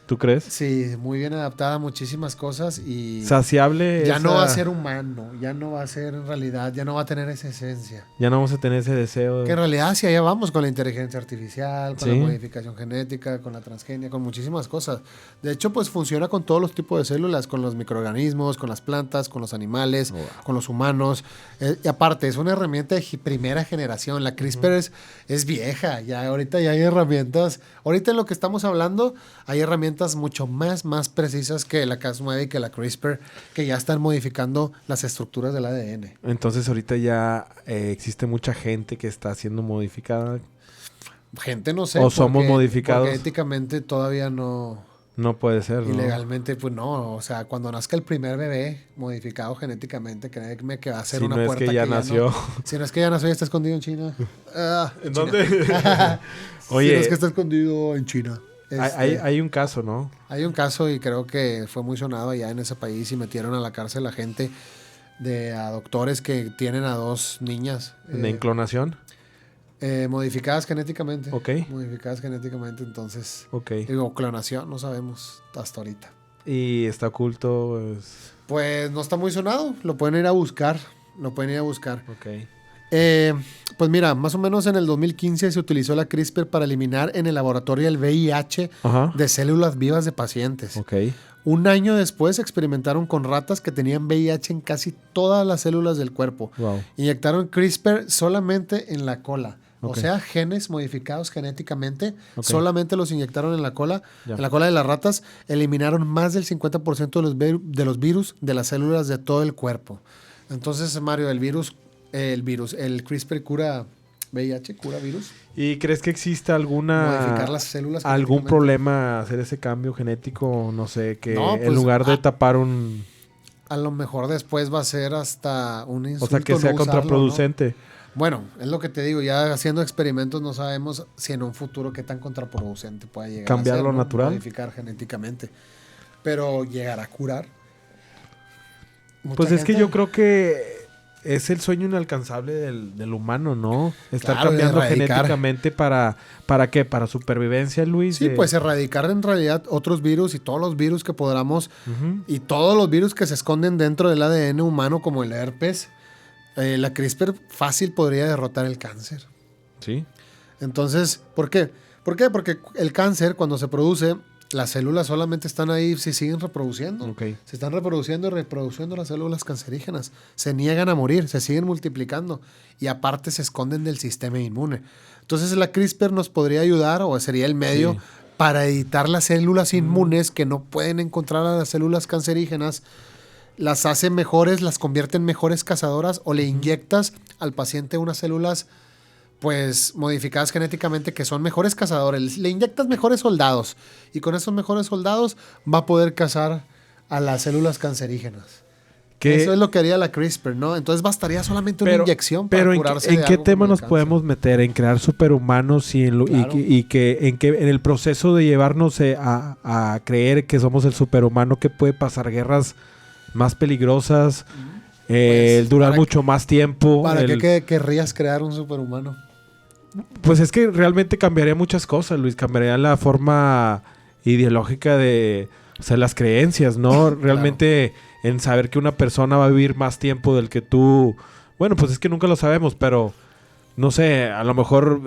¿Tú crees? Sí, muy bien adaptada a muchísimas cosas y Saciable. ya no va a ser humano, ya no va a ser en realidad, ya no va a tener esa esencia. Ya no vamos a tener ese deseo. Que en realidad hacia allá vamos con la inteligencia artificial, con Sí. la modificación genética, con la transgenia, con muchísimas cosas. De hecho, pues funciona con todos los tipos de células, con los microorganismos, con las plantas, con los animales, Wow. con los humanos. Y aparte, es una herramienta de primera generación. La CRISPR es vieja, ya ahorita ya hay herramientas. Ahorita en lo que estamos hablando, hay herramientas mucho más precisas que la Cas9 y que la CRISPR, que ya están modificando las estructuras del ADN. Entonces ahorita ya existe mucha gente que está siendo modificada. Gente no sé. O somos modificados. Porque éticamente todavía no. No puede ser, ¿no? Y legalmente, pues no. O sea, cuando nazca el primer bebé modificado genéticamente, créeme que va a ser Si una no es puerta que ya no- nació. si no es que ya nació y está escondido en China. ¿En China. dónde? Si Oye, no es que está escondido en China. hay un caso, ¿no? Hay un caso y creo que fue muy sonado allá en ese país y metieron a la cárcel a gente a doctores que tienen a 2 niñas. ¿De clonación? Modificadas genéticamente. Ok. Modificadas genéticamente, entonces. Ok. Digo, clonación, no sabemos hasta ahorita. Y está oculto. Pues no está muy sonado, lo pueden ir a buscar. Lo pueden ir a buscar. Ok. Pues mira, más o menos en el 2015 se utilizó la CRISPR para eliminar en el laboratorio el VIH Ajá. de células vivas de pacientes. Ok. Un año después experimentaron con ratas que tenían VIH en casi todas las células del cuerpo. Wow. Inyectaron CRISPR solamente en la cola. O Ok. sea, genes modificados genéticamente, Ok. solamente los inyectaron en la cola. Ya. En la cola de las ratas eliminaron más del 50% de los virus de las células de todo el cuerpo. Entonces, Mario, el CRISPR cura VIH, cura virus. ¿Y crees que existe Modificar las células algún genéticamente. problema hacer ese cambio genético? No sé, que No, en pues, lugar de tapar un... A lo mejor después va a ser hasta un O insulto. sea, que sea no usarlo, ¿no? contraproducente. Bueno, es lo que te digo, ya haciendo experimentos no sabemos si en un futuro qué tan contraproducente pueda llegar Cambiar a ser, lo ¿no? natural. Modificar genéticamente. Pero llegar a curar. Mucha Pues es que gente- yo creo que es el sueño inalcanzable del humano, ¿no? Estar Claro, de cambiando erradicar. genéticamente ¿para qué? ¿Para supervivencia, Luis? Sí, pues erradicar en realidad otros virus y todos los virus que podamos Ujú. y todos los virus que se esconden dentro del ADN humano como el herpes, la CRISPR fácil podría derrotar el cáncer. Sí. Entonces, ¿por qué? ¿Por qué? Porque el cáncer cuando se produce, las células solamente están ahí si siguen reproduciendo. Ok. Se están reproduciendo y reproduciendo las células cancerígenas. Se niegan a morir, se siguen multiplicando y aparte se esconden del sistema inmune. Entonces la CRISPR nos podría ayudar o sería el medio Sí. para editar las células inmunes que no pueden encontrar a las células cancerígenas, las hace mejores, las convierte en mejores cazadoras o le inyectas al paciente unas células pues modificadas genéticamente que son mejores cazadores. Le inyectas mejores soldados y con esos mejores soldados va a poder cazar a las células cancerígenas. Que- Eso es lo que haría la CRISPR, ¿no? Entonces bastaría solamente una Pero- inyección para Pero curarse ¿en de qué algo tema como el nos cáncer. podemos meter? ¿En crear superhumanos y Claro. en el proceso de llevarnos a creer que somos el superhumano que puede pasar guerras más peligrosas, Pues, durar ¿para mucho más tiempo? ¿Para qué querrías crear un superhumano? Pues es que realmente cambiaría muchas cosas, Luis. Cambiaría la forma ideológica de, o sea, las creencias, ¿no? Realmente en saber que una persona va a vivir más tiempo del que tú... Bueno, pues es que nunca lo sabemos, pero no sé, a lo mejor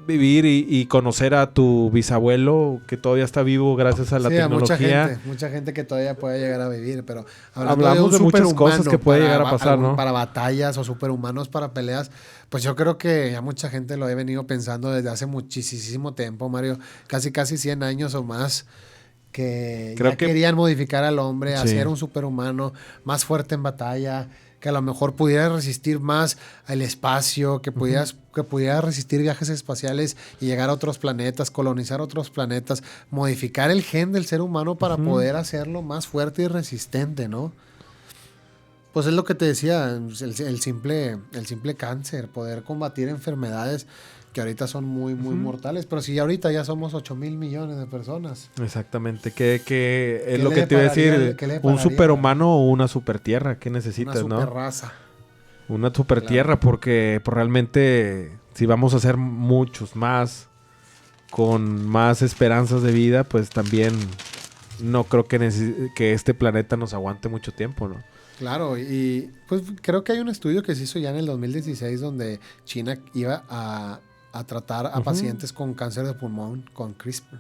vivir y conocer a tu bisabuelo que todavía está vivo gracias a la Sí, tecnología. mucha gente que todavía puede llegar a vivir, pero Hablamos de muchas cosas que puede llegar a pasar, ¿no? Para batallas o superhumanos para peleas, pues yo creo que ya mucha gente lo he venido pensando desde hace muchísimo tiempo, Mario, casi 100 años o más, que Creo ya que- querían modificar al hombre, Sí. hacer un superhumano más fuerte en batalla, que a lo mejor pudiera resistir más al espacio, que pudiera resistir viajes espaciales y llegar a otros planetas, colonizar otros planetas, modificar el gen del ser humano para poder hacerlo más fuerte y resistente, ¿no? Pues es lo que te decía, el simple cáncer, poder combatir enfermedades que ahorita son muy mortales, pero si ahorita ya somos 8,000 millones de personas. Exactamente, que es lo que te iba a decir, un superhumano o una supertierra, ¿qué necesitas, una no? superraza. Una supertierra, porque pues, realmente si vamos a ser muchos más, con más esperanzas de vida, pues también no creo que este planeta nos aguante mucho tiempo, ¿no? Claro, y pues creo que hay un estudio que se hizo ya en el 2016 donde China iba a tratar a pacientes con cáncer de pulmón con CRISPR.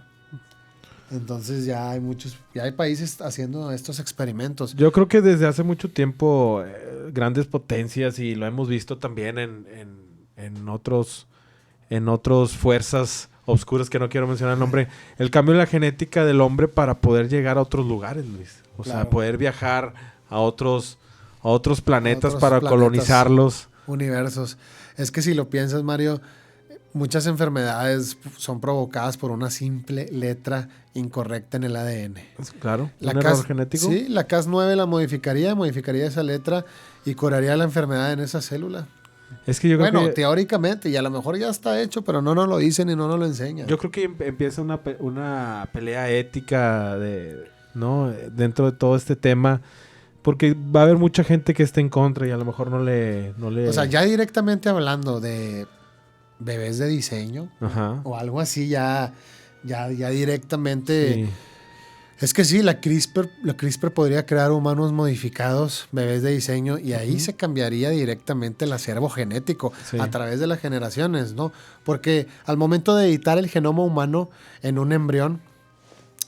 Entonces ya hay países haciendo estos experimentos. Yo creo que desde hace mucho tiempo grandes potencias, y lo hemos visto también en otros fuerzas oscuras que no quiero mencionar el nombre, el cambio en la genética del hombre para poder llegar a otros lugares, Luis. O sea, poder viajar a otros planetas para colonizarlos. Universos. Es que si lo piensas, Mario, muchas enfermedades son provocadas por una simple letra incorrecta en el ADN. Claro, un error genético. Sí, la Cas9 la modificaría esa letra y curaría la enfermedad en esa célula. Es que yo creo que teóricamente, y a lo mejor ya está hecho, pero no nos lo dicen y no nos lo enseñan. Yo creo que empieza una pelea ética ¿no? Dentro de todo este tema, porque va a haber mucha gente que esté en contra y a lo mejor no le... O sea, ya directamente hablando de bebés de diseño, ajá, o algo así, ya directamente... Sí. Es que sí, la CRISPR podría crear humanos modificados, bebés de diseño, y ahí se cambiaría directamente el acervo genético a través de las generaciones, ¿no? Porque al momento de editar el genoma humano en un embrión,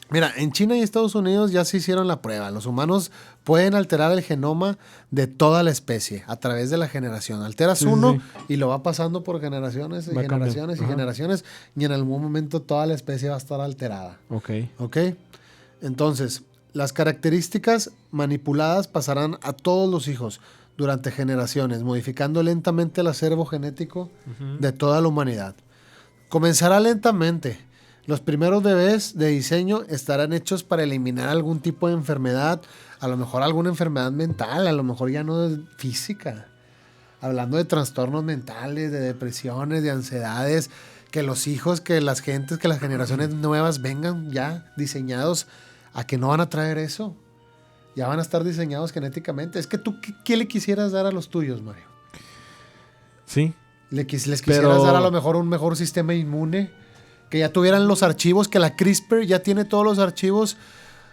mira, en China y Estados Unidos ya se hicieron la prueba. Los humanos pueden alterar el genoma de toda la especie a través de la generación. Alteras uno y lo va pasando por generaciones y generaciones y generaciones, y en algún momento toda la especie va a estar alterada. ¿Ok? Entonces, las características manipuladas pasarán a todos los hijos durante generaciones, modificando lentamente el acervo genético de toda la humanidad. Comenzará lentamente. Los primeros bebés de diseño estarán hechos para eliminar algún tipo de enfermedad, a lo mejor alguna enfermedad mental, a lo mejor ya no es física. Hablando de trastornos mentales, de depresiones, de ansiedades, que los hijos, que las gentes, que las generaciones nuevas vengan ya diseñados a que no van a traer eso. Ya van a estar diseñados genéticamente. Es que tú, ¿qué le quisieras dar a los tuyos, Mario? Sí. Les quisieras dar a lo mejor un mejor sistema inmune, que ya tuvieran los archivos, que la CRISPR ya tiene todos los archivos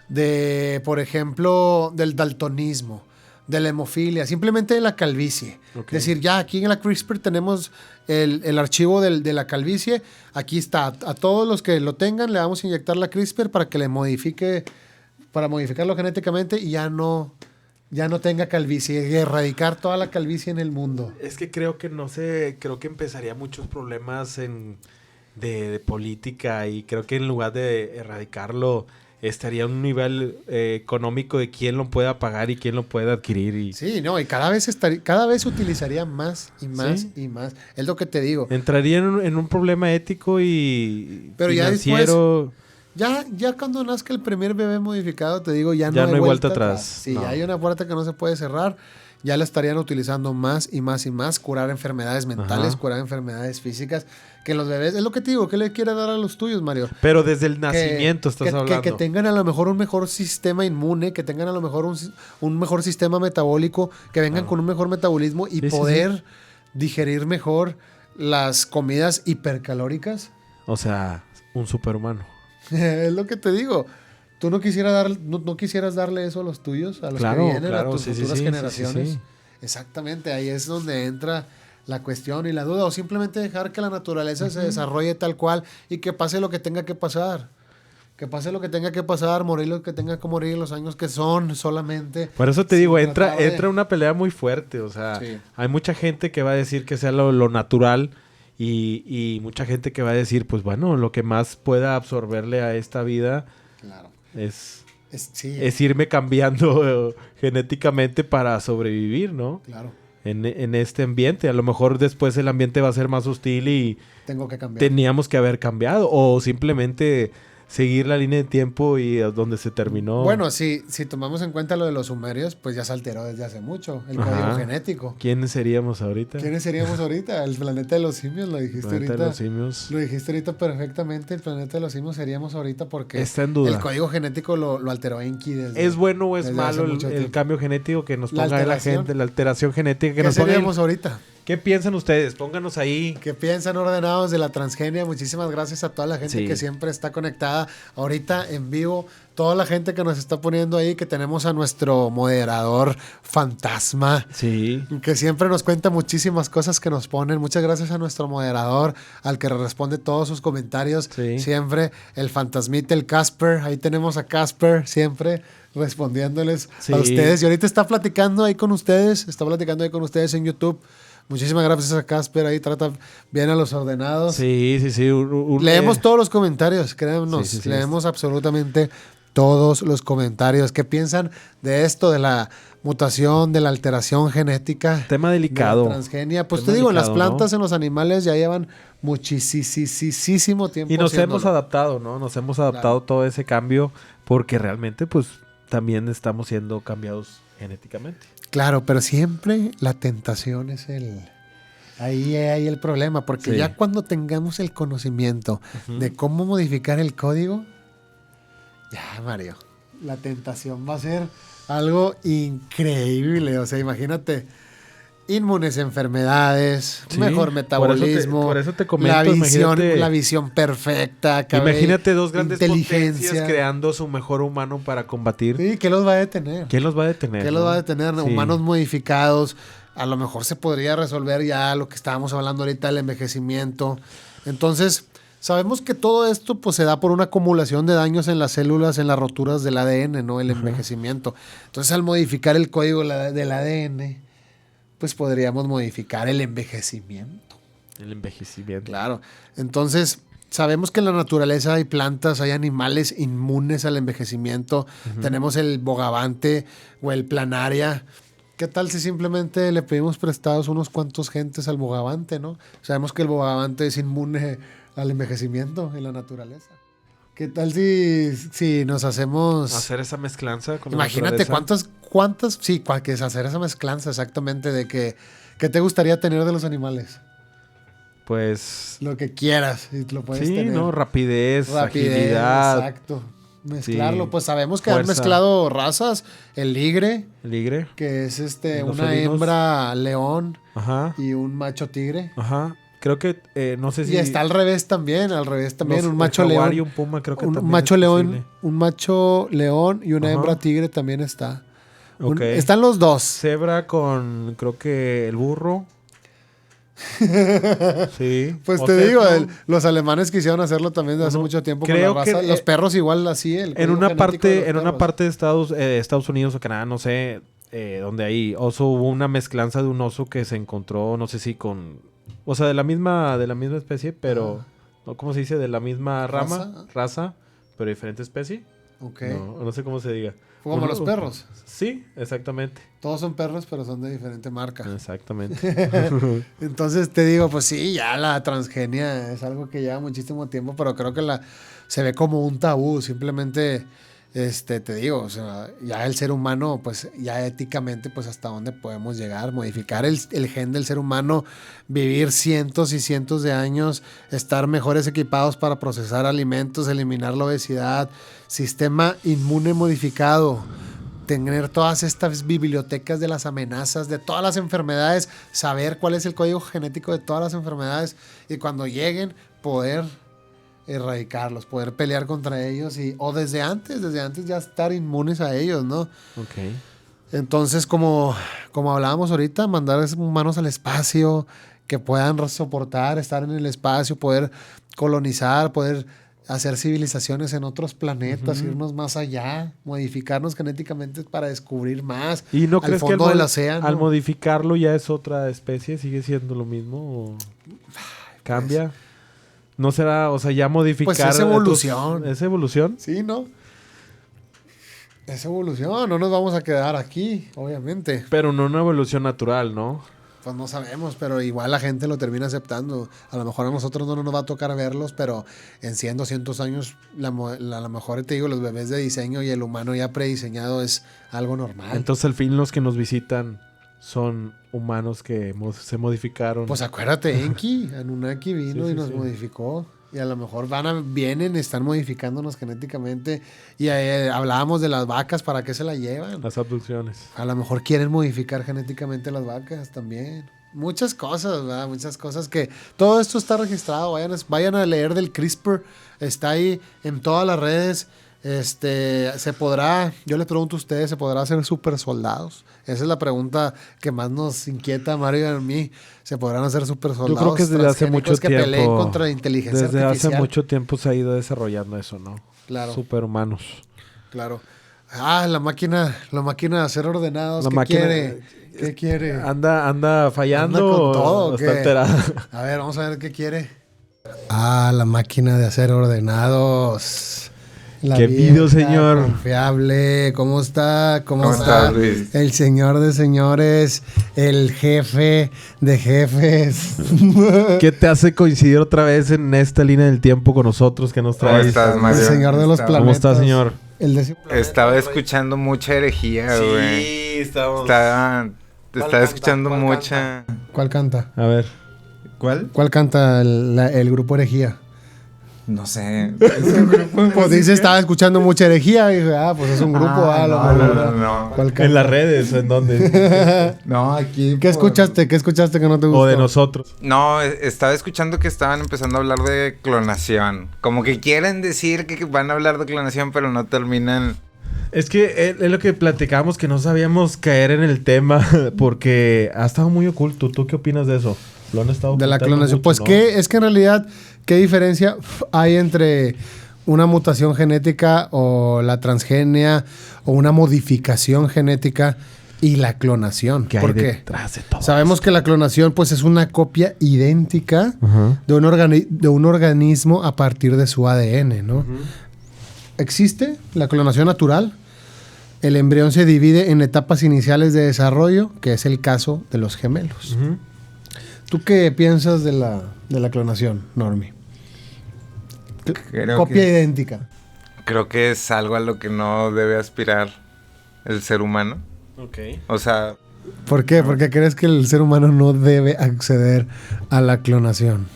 de, por ejemplo, del daltonismo, de la hemofilia, simplemente de la calvicie. Es decir, ya aquí en la CRISPR tenemos el archivo de la calvicie. Aquí está. A todos los que lo tengan le vamos a inyectar la CRISPR para que le modifique, para modificarlo genéticamente y ya no tenga calvicie, y erradicar toda la calvicie en el mundo. Es que creo que empezaría muchos problemas de política, y creo que en lugar de erradicarlo estaría a un nivel económico de quién lo pueda pagar y quién lo pueda adquirir. Sí, no, y cada vez utilizaría más y más y más. Es lo que te digo. Entraría en un problema ético y pero financiero. Ya después, ya cuando nazca el primer bebé modificado, te digo, ya no hay vuelta atrás. Sí, no. Ya hay una puerta que no se puede cerrar. Ya la estarían utilizando más y más y más. Curar enfermedades mentales, curar enfermedades físicas. Que los bebés, es lo que te digo, ¿qué le quieres dar a los tuyos, Mario? Pero desde el nacimiento estás hablando. Que tengan a lo mejor un mejor sistema inmune, que tengan a lo mejor un mejor sistema metabólico, que vengan con un mejor metabolismo y poder digerir mejor las comidas hipercalóricas. O sea, un superhumano. Es lo que te digo. ¿Tú no quisieras darle eso a los tuyos, a los que vienen, a tus futuras generaciones? Sí. Exactamente, ahí es donde entra la cuestión y la duda, o simplemente dejar que la naturaleza se desarrolle tal cual y que pase lo que tenga que pasar. Que pase lo que tenga que pasar, morir lo que tenga que morir, los años que son solamente. Por eso te digo, entra una pelea muy fuerte. O sea, hay mucha gente que va a decir que sea lo natural y mucha gente que va a decir, pues bueno, lo que más pueda absorberle a esta vida es Sí, es irme cambiando genéticamente para sobrevivir, ¿no? claro. En este ambiente. A lo mejor después el ambiente va a ser más hostil y Tengo que cambiar. teníamos que haber cambiado. O simplemente seguir la línea de tiempo y a donde se terminó. Bueno, si tomamos en cuenta lo de los sumerios, pues ya se alteró desde hace mucho el Ajá. código genético. ¿Quiénes seríamos ahorita? ¿Quiénes seríamos ahorita? El planeta de los simios, lo dijiste Planeta de ahorita. los simios. Lo dijiste ahorita perfectamente. El planeta de los simios seríamos ahorita porque Está en duda. el código genético lo alteró Enki desde... ¿Es bueno o es desde malo hace mucho el tiempo. cambio genético que nos La ponga ahí la alteración. gente? La alteración genética que ¿Qué nos ponga ahí? seríamos ahorita? ¿Qué piensan ustedes? Pónganos ahí. ¿Qué piensan, ordenados, de la transgenia? Muchísimas gracias a toda la gente Sí. que siempre está conectada ahorita en vivo. Toda la gente que nos está poniendo ahí, que tenemos a nuestro moderador fantasma, Sí. que siempre nos cuenta muchísimas cosas que nos ponen. Muchas gracias a nuestro moderador, al que responde todos sus comentarios. Sí. Siempre el fantasmita, el Casper. Ahí tenemos a Casper siempre respondiéndoles Sí. a ustedes. Y ahorita está platicando ahí con ustedes. Está platicando ahí con ustedes en YouTube. Muchísimas gracias a Casper. Ahí trata bien a los ordenados. Sí. Leemos todos los comentarios, créanos. Sí. Leemos absolutamente todos los comentarios. ¿Qué piensan de esto, de la mutación, de la alteración genética? Tema De delicado. la transgenia. Pues Tema te digo, en las delicado, plantas, ¿no? en los animales ya llevan muchísimo tiempo. Y nos haciéndolo. hemos adaptado, ¿no? Nos hemos adaptado Claro. todo ese cambio porque realmente, pues, también estamos siendo cambiados genéticamente. Claro, pero siempre la tentación es ahí hay el problema, porque Sí. ya cuando tengamos el conocimiento de cómo modificar el código, ya, Mario, la tentación va a ser algo increíble. O sea, imagínate, inmunes a enfermedades, Sí, mejor metabolismo, por eso te comento, la imagínate- visión perfecta, cabello, Imagínate dos grandes potencias inteligencia. creando su mejor humano para combatir. Sí, ¿qué los va a detener? ¿Quién los va a detener? ¿Qué no? los va a detener? Sí. Humanos modificados. A lo mejor se podría resolver ya lo que estábamos hablando ahorita, el envejecimiento. Entonces, sabemos que todo esto pues, se da por una acumulación de daños en las células, en las roturas del ADN, ¿no? El envejecimiento. Entonces, al modificar el código del ADN, pues podríamos modificar el envejecimiento. El envejecimiento. Claro. Entonces, sabemos que en la naturaleza hay plantas, hay animales inmunes al envejecimiento. Tenemos el bogavante o el planaria. ¿Qué tal si simplemente le pedimos prestados unos cuantos gentes al bogavante, no? Sabemos que el bogavante es inmune al envejecimiento en la naturaleza. ¿Qué tal si nos hacemos... Hacer esa mezclanza con la Imagínate naturaleza. que es hacer esa mezclanza exactamente de ¿qué te gustaría tener de los animales? Pues... Lo que quieras y lo puedes Sí, tener. ¿no? Rapidez, agilidad, Exacto. Mezclarlo. Sí. Pues sabemos que han Fuerza. mezclado razas. El ligre, ligre. que es Los una felinos. hembra león Ajá, y un macho tigre. ajá. Creo que, no sé si... Y está al revés también, los- un macho el jaguar león. y un puma creo que Un también macho es león, posible. un macho león y una Ajá. hembra tigre también está. Ok. Están los dos. Cebra con, creo que el burro. Sí. Pues O te sea, digo, ¿no? los alemanes quisieron hacerlo también desde hace Uno- mucho tiempo creo con la raza. que, Los perros igual así. El En código una genético de los parte, en una perros. parte de Estados Unidos o Canadá, no sé, donde hay oso, hubo una mezclanza de un oso que se encontró, no sé si con, o sea, de la misma especie, pero, ¿no? ¿Cómo se dice? De la misma raza, pero diferente especie. Ok. No sé cómo se diga. Fue como Uno- los perros. Sí, exactamente. Todos son perros, pero son de diferente marca. Exactamente. Entonces te digo, pues sí, ya la transgenia es algo que lleva muchísimo tiempo, pero creo que se ve como un tabú. Simplemente, te digo, o sea, ya el ser humano, pues ya éticamente, pues hasta dónde podemos llegar, modificar el gen del ser humano, vivir cientos y cientos de años, estar mejores equipados para procesar alimentos, eliminar la obesidad, sistema inmune modificado. Tener todas estas bibliotecas de las amenazas, de todas las enfermedades, saber cuál es el código genético de todas las enfermedades y cuando lleguen poder erradicarlos, poder pelear contra ellos o desde antes ya estar inmunes a ellos, ¿no? Ok. Entonces, como hablábamos ahorita, mandar humanos al espacio, que puedan soportar estar en el espacio, poder colonizar, poder hacer civilizaciones en otros planetas, irnos más allá, modificarnos genéticamente para descubrir más. ¿Y no al crees que fondo del océano. al modificarlo ya es otra especie? ¿Sigue siendo lo mismo? ¿O cambia? ¿No será, o sea, ya modificar... Pues es evolución. ¿Es evolución? Sí, ¿no? Es evolución, no nos vamos a quedar aquí, obviamente. Pero no una evolución natural, ¿no? Pues no sabemos, pero igual la gente lo termina aceptando. A lo mejor a nosotros no nos va a tocar verlos, pero en 100, 200 años, a lo mejor te digo, los bebés de diseño y el humano ya prediseñado es algo normal. Entonces, al fin, los que nos visitan son humanos que se modificaron. Pues acuérdate, Enki, Anunnaki vino y nos modificó. Y a lo mejor vienen, están modificándonos genéticamente. Y hablábamos de las vacas, ¿para qué se la llevan? Las abducciones. A lo mejor quieren modificar genéticamente las vacas también. Muchas cosas, ¿verdad? Muchas cosas que... Todo esto está registrado. Vayan a leer del CRISPR. Está ahí en todas las redes. Se podrá... Yo les pregunto a ustedes, ¿se podrá hacer super soldados? Esa es la pregunta que más nos inquieta a Mario y a mí. ¿Se podrán hacer super soldados? Yo creo que desde hace mucho que tiempo... peleen contra inteligencia desde artificial. hace mucho tiempo se ha ido desarrollando eso, ¿no? Claro. Superhumanos. Claro. La máquina de hacer ordenados. ¿Qué quiere? ¿Anda fallando? ¿Anda con todo, o está alterada? A ver, vamos a ver qué quiere. La máquina de hacer ordenados. ¡Qué video, señor! Confiable. ¿Cómo está? ¿Cómo está? Estás, Luis? El señor de señores, el jefe de jefes. ¿Qué te hace coincidir otra vez en esta línea del tiempo con nosotros? ¿Qué nos ¿Cómo traes? estás, Mario? El señor de los planetas. ¿Cómo está, señor? El décimo planeta, Estaba escuchando mucha herejía, güey. Sí, estamos... Estaba escuchando mucha... ¿Cuál canta? A ver. ¿Cuál? ¿Cuál canta el grupo Herejía? No sé. Pues dice, estaba escuchando mucha herejía. Y dije, pues es un grupo. No. ¿Cuál canta? ¿En las redes? ¿En dónde? No, aquí... ¿Qué escuchaste? ¿Qué escuchaste que no te gustó? ¿O de nosotros? No, estaba escuchando que estaban empezando a hablar de clonación. Como que quieren decir que van a hablar de clonación, pero no terminan... Es que es lo que platicábamos, que no sabíamos caer en el tema porque ha estado muy oculto. ¿Tú qué opinas de eso? Lo han estado De la ocultando clonación. mucho, Pues ¿no? es que en realidad, ¿qué diferencia hay entre una mutación genética o la transgenia o una modificación genética y la clonación? ¿Qué hay ¿Por qué? detrás de todo Sabemos que la clonación pues es una copia idéntica Ajá. de un organismo a partir de su ADN, ¿no? Existe la clonación natural. El embrión se divide en etapas iniciales de desarrollo, que es el caso de los gemelos. Ujú. ¿Tú qué piensas de la clonación, Normi? Creo Copia que- idéntica. Creo que es algo a lo que no debe aspirar el ser humano. Ok. O sea, ¿Por qué? Porque crees que el ser humano no debe acceder a la clonación.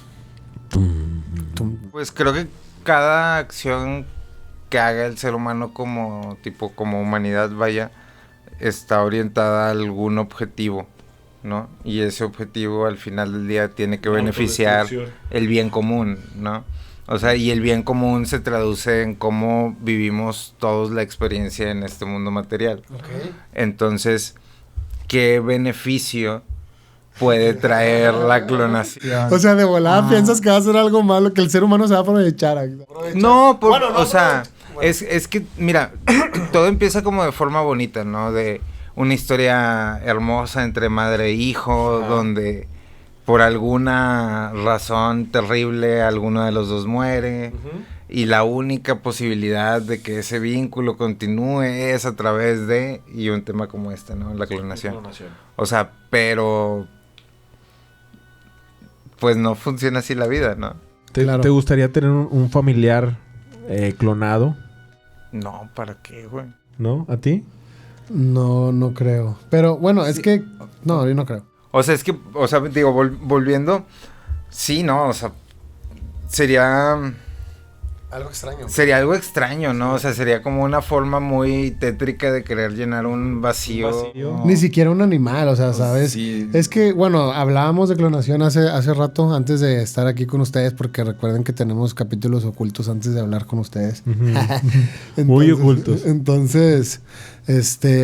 pues creo que cada acción que haga el ser humano como humanidad, vaya, está orientada a algún objetivo, ¿no? Y ese objetivo al final del día tiene que beneficiar el bien común, ¿no? O sea, y el bien común se traduce en cómo vivimos todos la experiencia en este mundo material. Entonces, ¿qué beneficio puede traer la clonación? O sea, de volada piensas que va a ser algo malo, que el ser humano se va a aprovechar. No, o sea, es que, mira, todo empieza como de forma bonita, ¿no? De una historia hermosa entre madre e hijo, donde por alguna razón terrible alguno de los dos muere, y la única posibilidad de que ese vínculo continúe es a través de, y un tema como este, ¿no? La clonación. O sea, pero pues no funciona así la vida, ¿no? Claro. ¿Te gustaría tener un familiar clonado? No, ¿para qué, güey? ¿No? ¿A ti? No, no creo. Pero bueno, es que... No, yo no creo. O sea, es que, o sea, digo, volviendo, sí, no, o sea, sería algo extraño, ¿no? O sea, sería como una forma muy tétrica de querer llenar un vacío. vacío. Ni siquiera un animal, o sea, ¿sabes? Sí. Es que, bueno, hablábamos de clonación hace rato, antes de estar aquí con ustedes, porque recuerden que tenemos capítulos ocultos antes de hablar con ustedes. Muy ocultos. Entonces,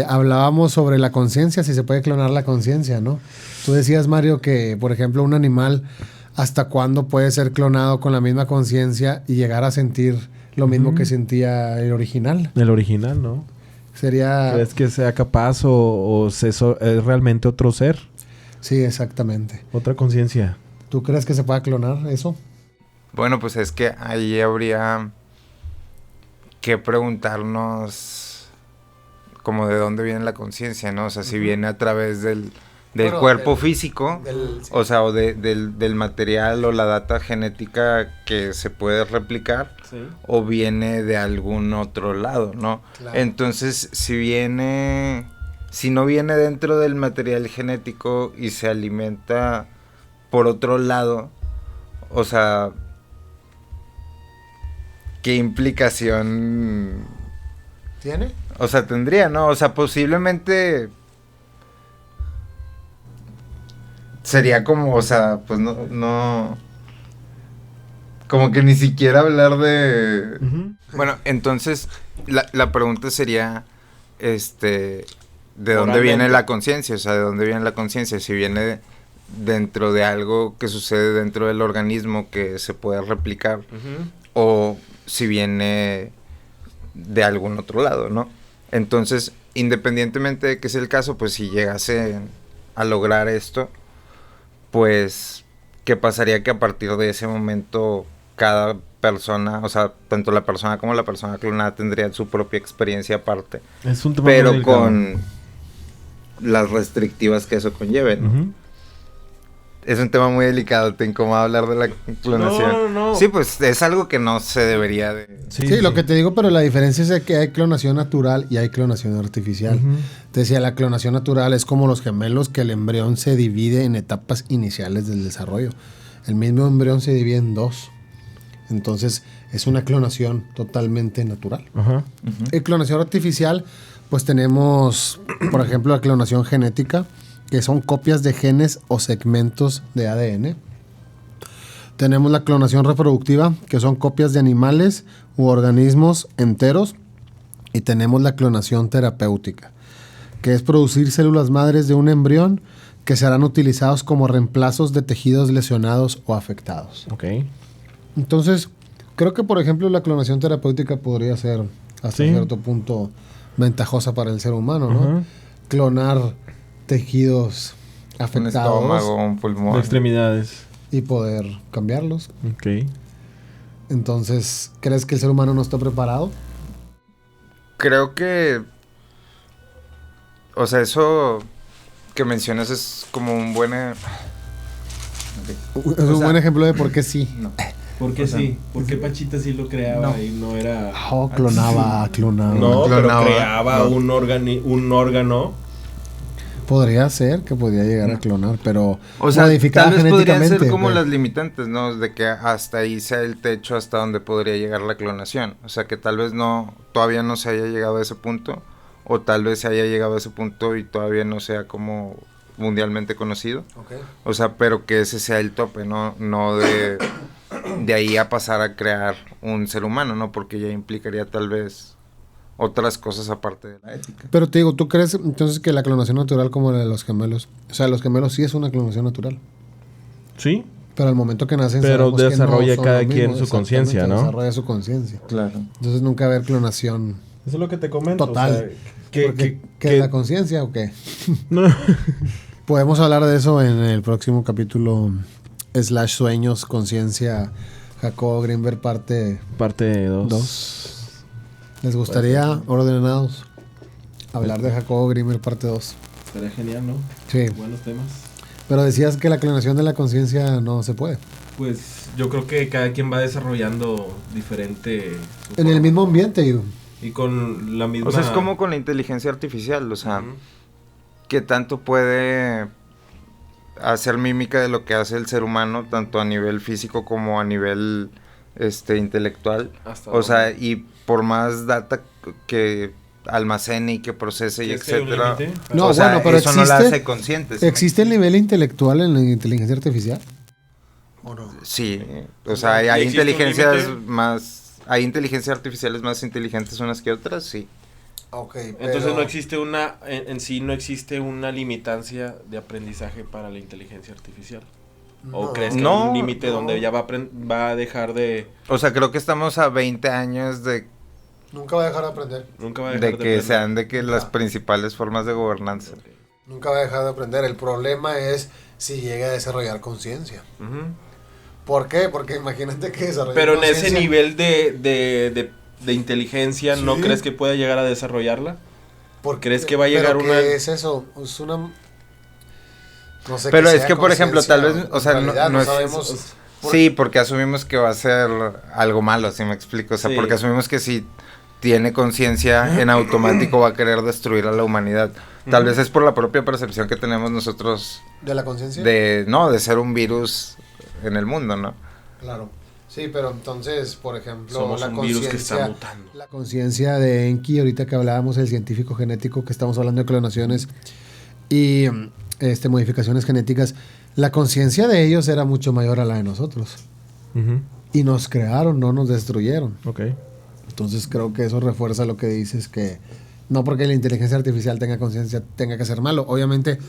hablábamos sobre la conciencia, si se puede clonar la conciencia, ¿no? Tú decías, Mario, que, por ejemplo, un animal, ¿hasta cuándo puede ser clonado con la misma conciencia y llegar a sentir lo mismo que sentía el original? El original, ¿no? Sería... ¿Crees que sea capaz o es realmente otro ser? Sí, exactamente. Otra conciencia. ¿Tú crees que se pueda clonar eso? Bueno, pues es que ahí habría que preguntarnos como de dónde viene la conciencia, ¿no? O sea, si viene a través del Bueno, cuerpo físico, sí. o sea, o del material o la data genética que se puede replicar, Sí. o viene de algún otro lado, ¿no? Claro. Entonces, si no viene dentro del material genético y se alimenta por otro lado, o sea, ¿qué implicación, ¿Tiene? o sea, tendría, no? O sea, posiblemente sería como, o sea, pues no, como que ni siquiera hablar de... Bueno, entonces, la pregunta sería, ¿de dónde Moralmente. viene la conciencia? O sea, ¿de dónde viene la conciencia? Si viene dentro de algo que sucede dentro del organismo que se puede replicar, o si viene de algún otro lado, ¿no? Entonces, independientemente de que sea el caso, pues si llegase a lograr esto, pues, ¿qué pasaría? Que a partir de ese momento cada persona, o sea, tanto la persona como la persona clonada tendrían su propia experiencia aparte, Es un tema muy pero delicado. con las restrictivas que eso conlleve, ¿no? Ujú. Es un tema muy delicado, te incomoda hablar de la clonación. No. Sí, pues es algo que no se debería de... Sí, lo que te digo, pero la diferencia es que hay clonación natural y hay clonación artificial. Ujú. Te decía, la clonación natural es como los gemelos, que el embrión se divide en etapas iniciales del desarrollo. El mismo embrión se divide en dos. Entonces, es una clonación totalmente natural. Ajá. En clonación artificial, pues tenemos, por ejemplo, la clonación genética, que son copias de genes o segmentos de ADN. Tenemos la clonación reproductiva, que son copias de animales u organismos enteros. Y tenemos la clonación terapéutica, que es producir células madres de un embrión que serán utilizados como reemplazos de tejidos lesionados o afectados. Ok. Entonces, creo que, por ejemplo, la clonación terapéutica podría ser hasta Sí. cierto punto ventajosa para el ser humano, ¿no? Ajá. Clonar tejidos Un afectados estómago, un De pulmón. extremidades. y poder cambiarlos. Ok. Entonces, ¿crees que el ser humano no está preparado? Creo que... O sea, eso que mencionas es como un buen... Es un buen ejemplo de por qué sí. No. ¿Por qué O sea, sí? ¿Por qué Pachita sí lo creaba No. y no era...? Oh, clonaba. No, pero Clonaba, creaba no. un órgano. Podría ser que podría llegar a clonar, pero O sea, modificada tal vez podrían genéticamente. ser como pues. las limitantes, ¿no? De que hasta ahí sea el techo hasta donde podría llegar la clonación. O sea, que tal vez todavía no se haya llegado a ese punto, o tal vez se haya llegado a ese punto y todavía no sea como mundialmente conocido. Ok. O sea, pero que ese sea el tope, no de ahí a pasar a crear un ser humano, ¿no? Porque ya implicaría tal vez otras cosas aparte de la ética. Pero te digo, ¿tú crees entonces que la clonación natural como la de los gemelos? O sea, los gemelos sí es una clonación natural. Sí. Pero al momento que nacen Pero sabemos que desarrolla no son cada lo quien mismo, su conciencia, exactamente, ¿no? Desarrolla su conciencia. Claro. Entonces nunca va a haber clonación Eso es lo que te comento. total. O sea, ¿Qué es la conciencia o qué? No. Podemos hablar de eso en el próximo capítulo /sueños, conciencia, Jacobo Greenberg parte Parte 2. 2. ¿Les gustaría, ordenados, hablar de Jacobo Greenberg parte 2? Estaría genial, ¿no? Sí. Buenos temas. Pero decías que la clonación de la conciencia no se puede. Pues yo creo que cada quien va desarrollando diferente... su En el forma. mismo ambiente, digo. Y con la misma... O sea, es como con la inteligencia artificial, o sea, Ujú. que tanto puede hacer mímica de lo que hace el ser humano, tanto a nivel físico como a nivel intelectual. Hasta O sea, dónde. y por más data que almacene y que procese y ¿Crees que hay un etcétera. límite? No, o sea, bueno, pero eso no la existe- hace consciente. ¿sí? ¿Existe el nivel intelectual en la inteligencia artificial? ¿O no? Sí, o sea, hay ¿Y existe un inteligencias límite? hay inteligencias artificiales más inteligentes unas que otras, sí. Ok, Entonces no existe una... En sí no existe una limitancia de aprendizaje para la inteligencia artificial. ¿O crees que hay No, un límite no. donde ya va a dejar de... O sea, creo que estamos a 20 años de Nunca va a dejar de aprender. Nunca va a dejar de de que aprender? sean de que las Ah. principales formas de gobernanza. Ok. Nunca va a dejar de aprender. El problema es si llega a desarrollar conciencia. Ujú. ¿Por qué? Porque imagínate que desarrolla Pero en ese conciencia. nivel de inteligencia, ¿no Sí. crees que pueda llegar a desarrollarla? ¿Crees que va a llegar ¿Pero una...? qué es eso? Es una... No sé Pero qué es sea que, por ejemplo, tal vez, conciencia, o sea, en realidad no es... sabemos... Sí, porque asumimos que va a ser algo malo, ¿sí me explico? O sea, Sí. porque asumimos que si tiene conciencia, en automático va a querer destruir a la humanidad. Tal vez es por la propia percepción que tenemos nosotros ¿De la conciencia? de ser un virus en el mundo, ¿no? Claro. Sí, pero entonces, por ejemplo, Somos la un virus que está conciencia... mutando. La conciencia de Enki, ahorita que hablábamos, el científico genético, que estamos hablando de clonaciones y modificaciones genéticas, la conciencia de ellos era mucho mayor a la de nosotros. Ujú. Y nos crearon, no nos destruyeron. Ok. Entonces creo que eso refuerza lo que dices, que no porque la inteligencia artificial tenga conciencia tenga que ser malo. Obviamente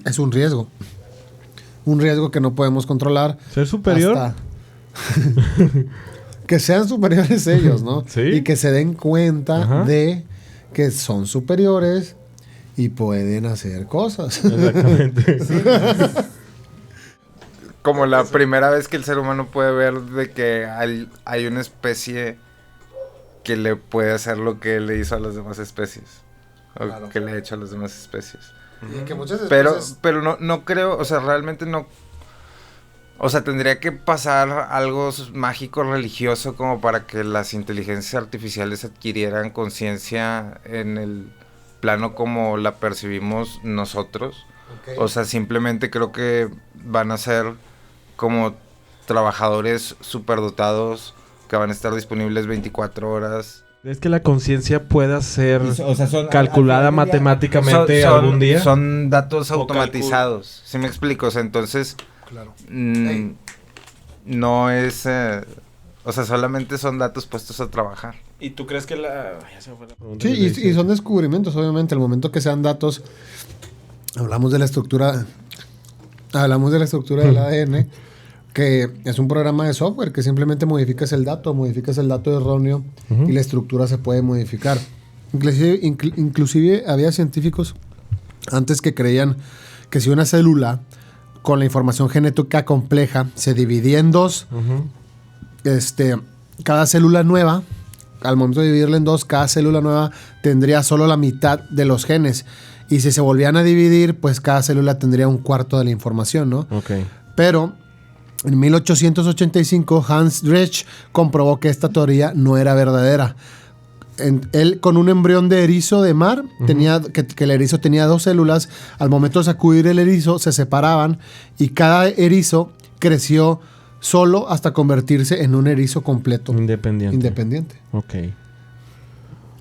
es un riesgo. Un riesgo que no podemos controlar. ¿Ser superior? hasta que sean superiores ellos, ¿no? Sí. Y que se den cuenta Ajá. de que son superiores y pueden hacer cosas. Exactamente. Como la primera vez que el ser humano puede ver de que hay una especie que le puede hacer lo que le hizo a las demás especies. O Claro. que le ha hecho a las demás especies. Y que muchas Pero especies- no creo, o sea, realmente no. O sea, tendría que pasar algo mágico, religioso, como para que las inteligencias artificiales adquirieran conciencia en el plano como la percibimos nosotros. Ok. O sea, simplemente creo que van a ser como trabajadores superdotados que van a estar disponibles 24 horas. ¿Crees que la conciencia pueda ser O sea, son calculada al final del día- matemáticamente algún día? Son datos O automatizados. ¿Sí me explico? O sea, entonces Claro. mm, no es... o sea, solamente son datos puestos a trabajar. ¿Y tú crees que la...? Ya se me fue la pregunta Sí, que te hice. y son descubrimientos, obviamente. El momento que sean datos, hablamos de la estructura del ADN, que es un programa de software que simplemente modificas el dato erróneo Ujú. y la estructura se puede modificar. Inclusive había científicos antes que creían que si una célula con la información genética compleja se dividía en dos, Ujú. cada célula nueva, al momento de dividirla en dos, cada célula nueva tendría solo la mitad de los genes. Y si se volvían a dividir, pues cada célula tendría un cuarto de la información, ¿no? Ok. Pero en 1885 Hans Drech comprobó que esta teoría no era verdadera. Él con un embrión de erizo de mar, que el erizo tenía dos células, al momento de sacudir el erizo se separaban y cada erizo creció solo hasta convertirse en un erizo completo, independiente. Ok.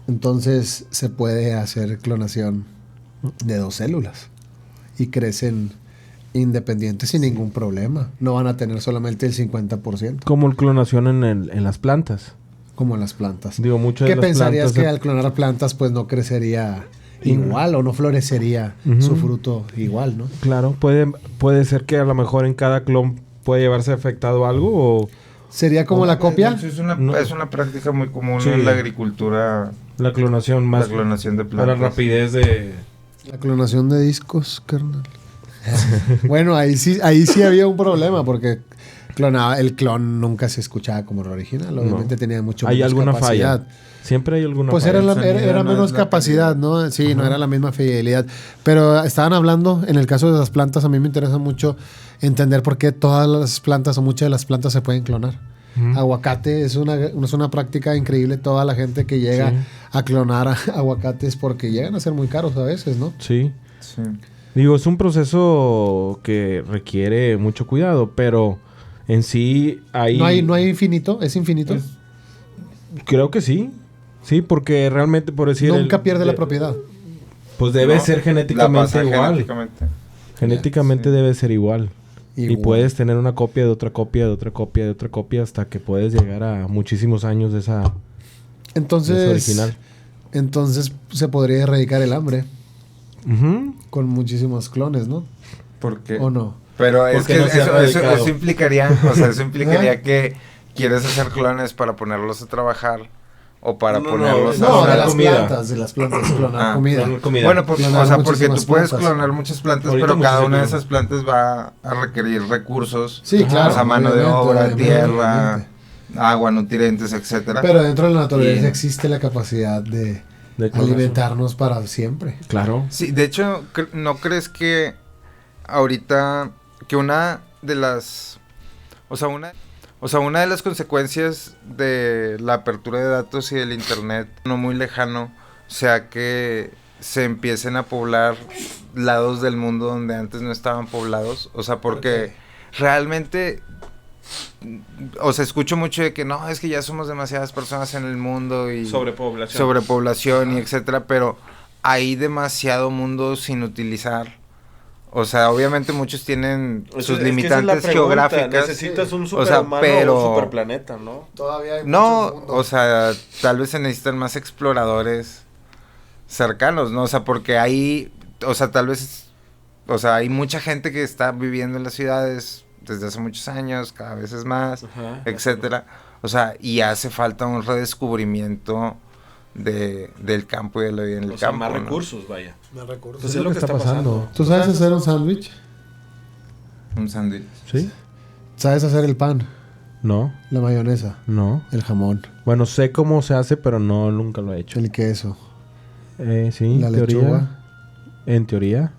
Entonces se puede hacer clonación de dos células y crecen independientes sin ningún problema. No van a tener solamente el 50%, Como el clonación en las plantas. como en las plantas. Digo, muchas ¿Qué de las pensarías plantas... que al clonar plantas pues no crecería igual o no florecería su fruto igual, ¿no? Claro, puede ser que a lo mejor en cada clon puede llevarse afectado algo o ¿Sería como la copia? Es No. una práctica muy común Sí. en la agricultura, la clonación la más clonación de para plantas. rapidez de... La clonación de discos, carnal. Bueno, ahí sí había un problema porque el clon nunca se escuchaba como el original. Obviamente tenía mucho ¿Hay menos alguna capacidad. falla? Siempre hay alguna Pues falla. era, el sonido era no menos es la capacidad, ¿no? Sí, no era la misma fidelidad. Pero estaban hablando, en el caso de las plantas, a mí me interesa mucho entender por qué todas las plantas o muchas de las plantas se pueden clonar. Ujú. Aguacate es una práctica increíble. Toda la gente que llega Sí. a clonar aguacates porque llegan a ser muy caros a veces, ¿no? Sí. Sí. Digo, es un proceso que requiere mucho cuidado, pero en sí hay... No hay infinito, es infinito. Creo que sí. Sí, porque realmente, por decir... Nunca pierde la propiedad. Pues debe No, ser la genéticamente pasa igual. genéticamente. Genéticamente Sí. debe ser igual. Y Igual. puedes tener una copia de otra copia, de otra copia, de otra copia, hasta que puedes llegar a muchísimos años de esa Entonces, original. entonces se podría erradicar el hambre Ujú. con muchísimos clones, ¿no? Porque ¿O no? Pero es Porque que no se ha erradicado. eso implicaría, o sea, eso implicaría que quieres hacer clones para ponerlos a trabajar o para No, ponerlos no, a No, clonar de las comida. plantas, clonar Ah, comida. clonar comida. Bueno, pues, Clonar o sea, porque muchísimas tú puedes plantas. clonar muchas plantas, Ahorita pero cada muchos una de se esas plantas va a requerir recursos, Sí, claro. o sea, mano de obviamente, obra, obviamente, tierra, obviamente. agua, nutrientes, etcétera. Pero dentro de la naturaleza Y- existe la capacidad de De clonación. alimentarnos para siempre. Claro. Sí, de hecho, ¿no crees que ahorita que una de las, una de las consecuencias de la apertura de datos y del internet no muy lejano sea que se empiecen a poblar lados del mundo donde antes no estaban poblados? O sea, porque realmente, o sea, escucho mucho de que no, es que ya somos demasiadas personas en el mundo y sobrepoblación y etcétera, pero hay demasiado mundo sin utilizar. O sea, obviamente muchos tienen sus limitantes geográficas. Necesitas un superhumano o un superplaneta, ¿no? Todavía hay No, muchos mundos. o sea, tal vez se necesitan más exploradores cercanos, ¿no? O sea, porque hay, o sea, tal vez, o sea, hay mucha gente que está viviendo en las ciudades desde hace muchos años, cada vez es más, etcétera. O sea, y hace falta un redescubrimiento del campo y de la vida en el campo. Más ¿no? recursos, vaya. Más recursos. Pues es lo que está pasando. ¿Tú sabes hacer un sándwich? Un sándwich. ¿Sí? ¿Sabes hacer el pan? No, La mayonesa, no. el jamón, Bueno, sé cómo se hace, pero no, nunca lo he hecho. el queso, Sí, la en teoría. lechuga. En teoría.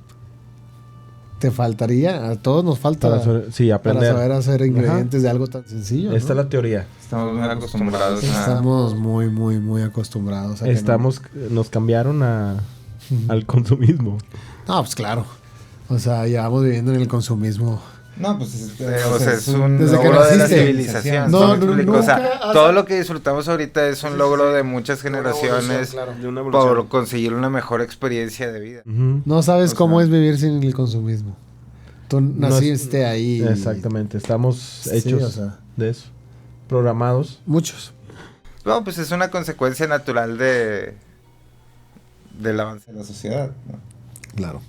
Te faltaría, a todos nos falta Sí, para aprender. saber hacer ingredientes de algo tan sencillo. Esta es ¿no? la teoría. Estamos muy acostumbrados a... Estamos muy acostumbrados a que Nos cambiaron al consumismo. No, pues claro. O sea, llevamos viviendo en el consumismo. No, pues o sea, es un desde que logro de la naciste. civilización. No, ¿sí me explico? nunca O sea, has- todo lo que disfrutamos ahorita es un logro de muchas Una generaciones evolución, claro. por conseguir una mejor experiencia de vida. Ujú. No sabes O cómo sea- es vivir sin el consumismo. Tú naciste ahí. Exactamente. Estamos Sí, hechos o sea, de eso. Programados. muchos. No, pues es una consecuencia natural del avance de la sociedad, ¿no? Claro.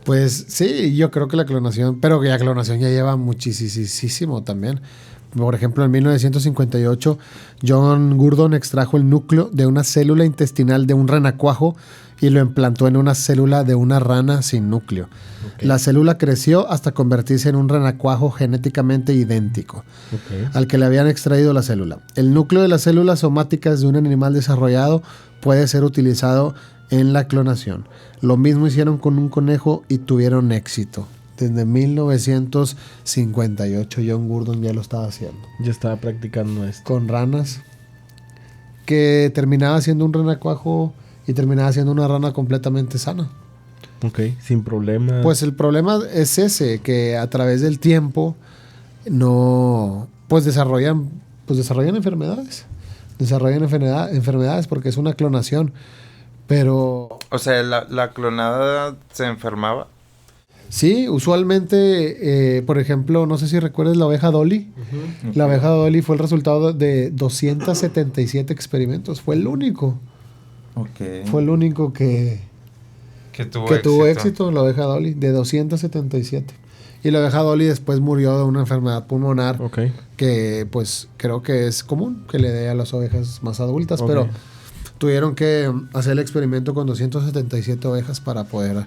Pues sí, yo creo que la clonación, pero que la clonación ya lleva muchísimo también. Por ejemplo, en 1958, John Gurdon extrajo el núcleo de una célula intestinal de un renacuajo y lo implantó en una célula de una rana sin núcleo. La célula creció hasta convertirse en un renacuajo genéticamente idéntico al que le habían extraído la célula. El núcleo de las células somáticas de un animal desarrollado puede ser utilizado en la clonación. Lo mismo hicieron con un conejo y tuvieron éxito. Desde 1958 John Gurdon ya lo estaba haciendo. Ya estaba practicando esto. Con ranas que terminaba siendo un renacuajo y terminaba siendo una rana completamente sana. Ok, sin problema. Pues el problema es ese, que a través del tiempo no, pues desarrollan enfermedades. Desarrollan enfermedades porque es una clonación. Pero O sea, la clonada se enfermaba. sí, usualmente, por ejemplo, no sé si recuerdas la oveja Dolly. La oveja Dolly fue el resultado de 277 experimentos. Fue el único. Ok. Fue el único que tuvo éxito, la oveja Dolly, de 277. Y la oveja Dolly después murió de una enfermedad pulmonar Ok. que pues creo que es común que le dé a las ovejas más adultas, Ok. pero tuvieron que hacer el experimento con 277 ovejas para poder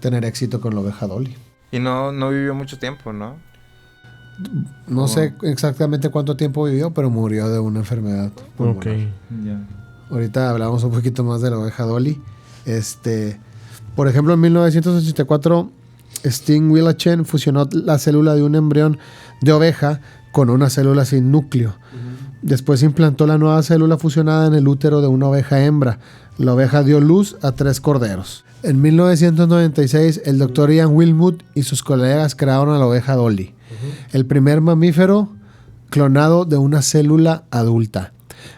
tener éxito con la oveja Dolly. Y no vivió mucho tiempo, ¿no? No sé exactamente cuánto tiempo vivió, pero murió de una enfermedad pulmonar. Ok. Ya. Ahorita hablamos un poquito más de la oveja Dolly. Por ejemplo, en 1984, Sting Willachen fusionó la célula de un embrión de oveja con una célula sin núcleo. Después implantó la nueva célula fusionada en el útero de una oveja hembra. La oveja dio luz a 3 corderos. En 1996, el doctor Ian Wilmut y sus colegas crearon a la oveja Dolly, el primer mamífero clonado de una célula adulta.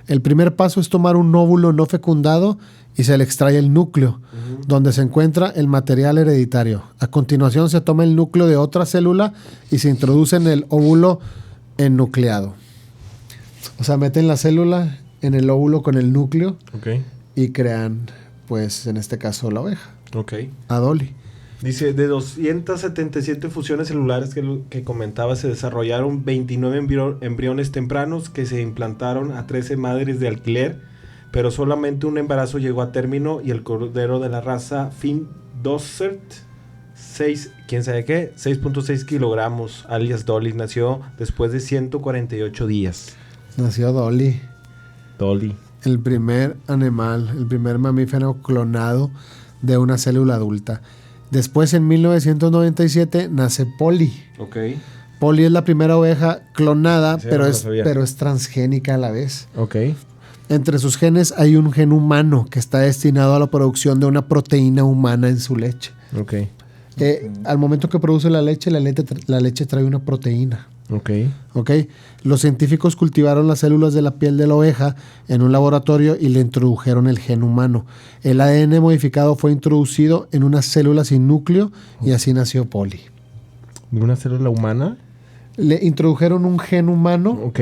El primer paso es tomar un óvulo no fecundado y se le extrae el núcleo, donde se encuentra el material hereditario. A continuación se toma el núcleo de otra célula y se introduce en el óvulo enucleado. O sea, meten la célula en el óvulo con el núcleo Ok. y crean, pues, en este caso, la oveja, Ok. a Dolly. Dice, de 277 fusiones celulares que comentaba, se desarrollaron 29 embriones tempranos que se implantaron a 13 madres de alquiler, pero solamente un embarazo llegó a término y el cordero de la raza Finn Dossert, 6.6 kilogramos, alias Dolly, nació después de 148 días. Nació Dolly. Dolly. el primer animal, el primer mamífero clonado de una célula adulta. Después, en 1997, nace Polly. Ok. Polly es la primera oveja clonada, Sí, pero no lo sabía. es transgénica a la vez. Ok. Entre sus genes hay un gen humano que está destinado a la producción de una proteína humana en su leche. Ok. Al momento que produce la leche trae una proteína. Ok. ¿Ok? Los científicos cultivaron las células de la piel de la oveja en un laboratorio y le introdujeron el gen humano. El ADN modificado fue introducido en una célula sin núcleo y así nació Polly. ¿Una célula humana? Le introdujeron un gen humano Ok.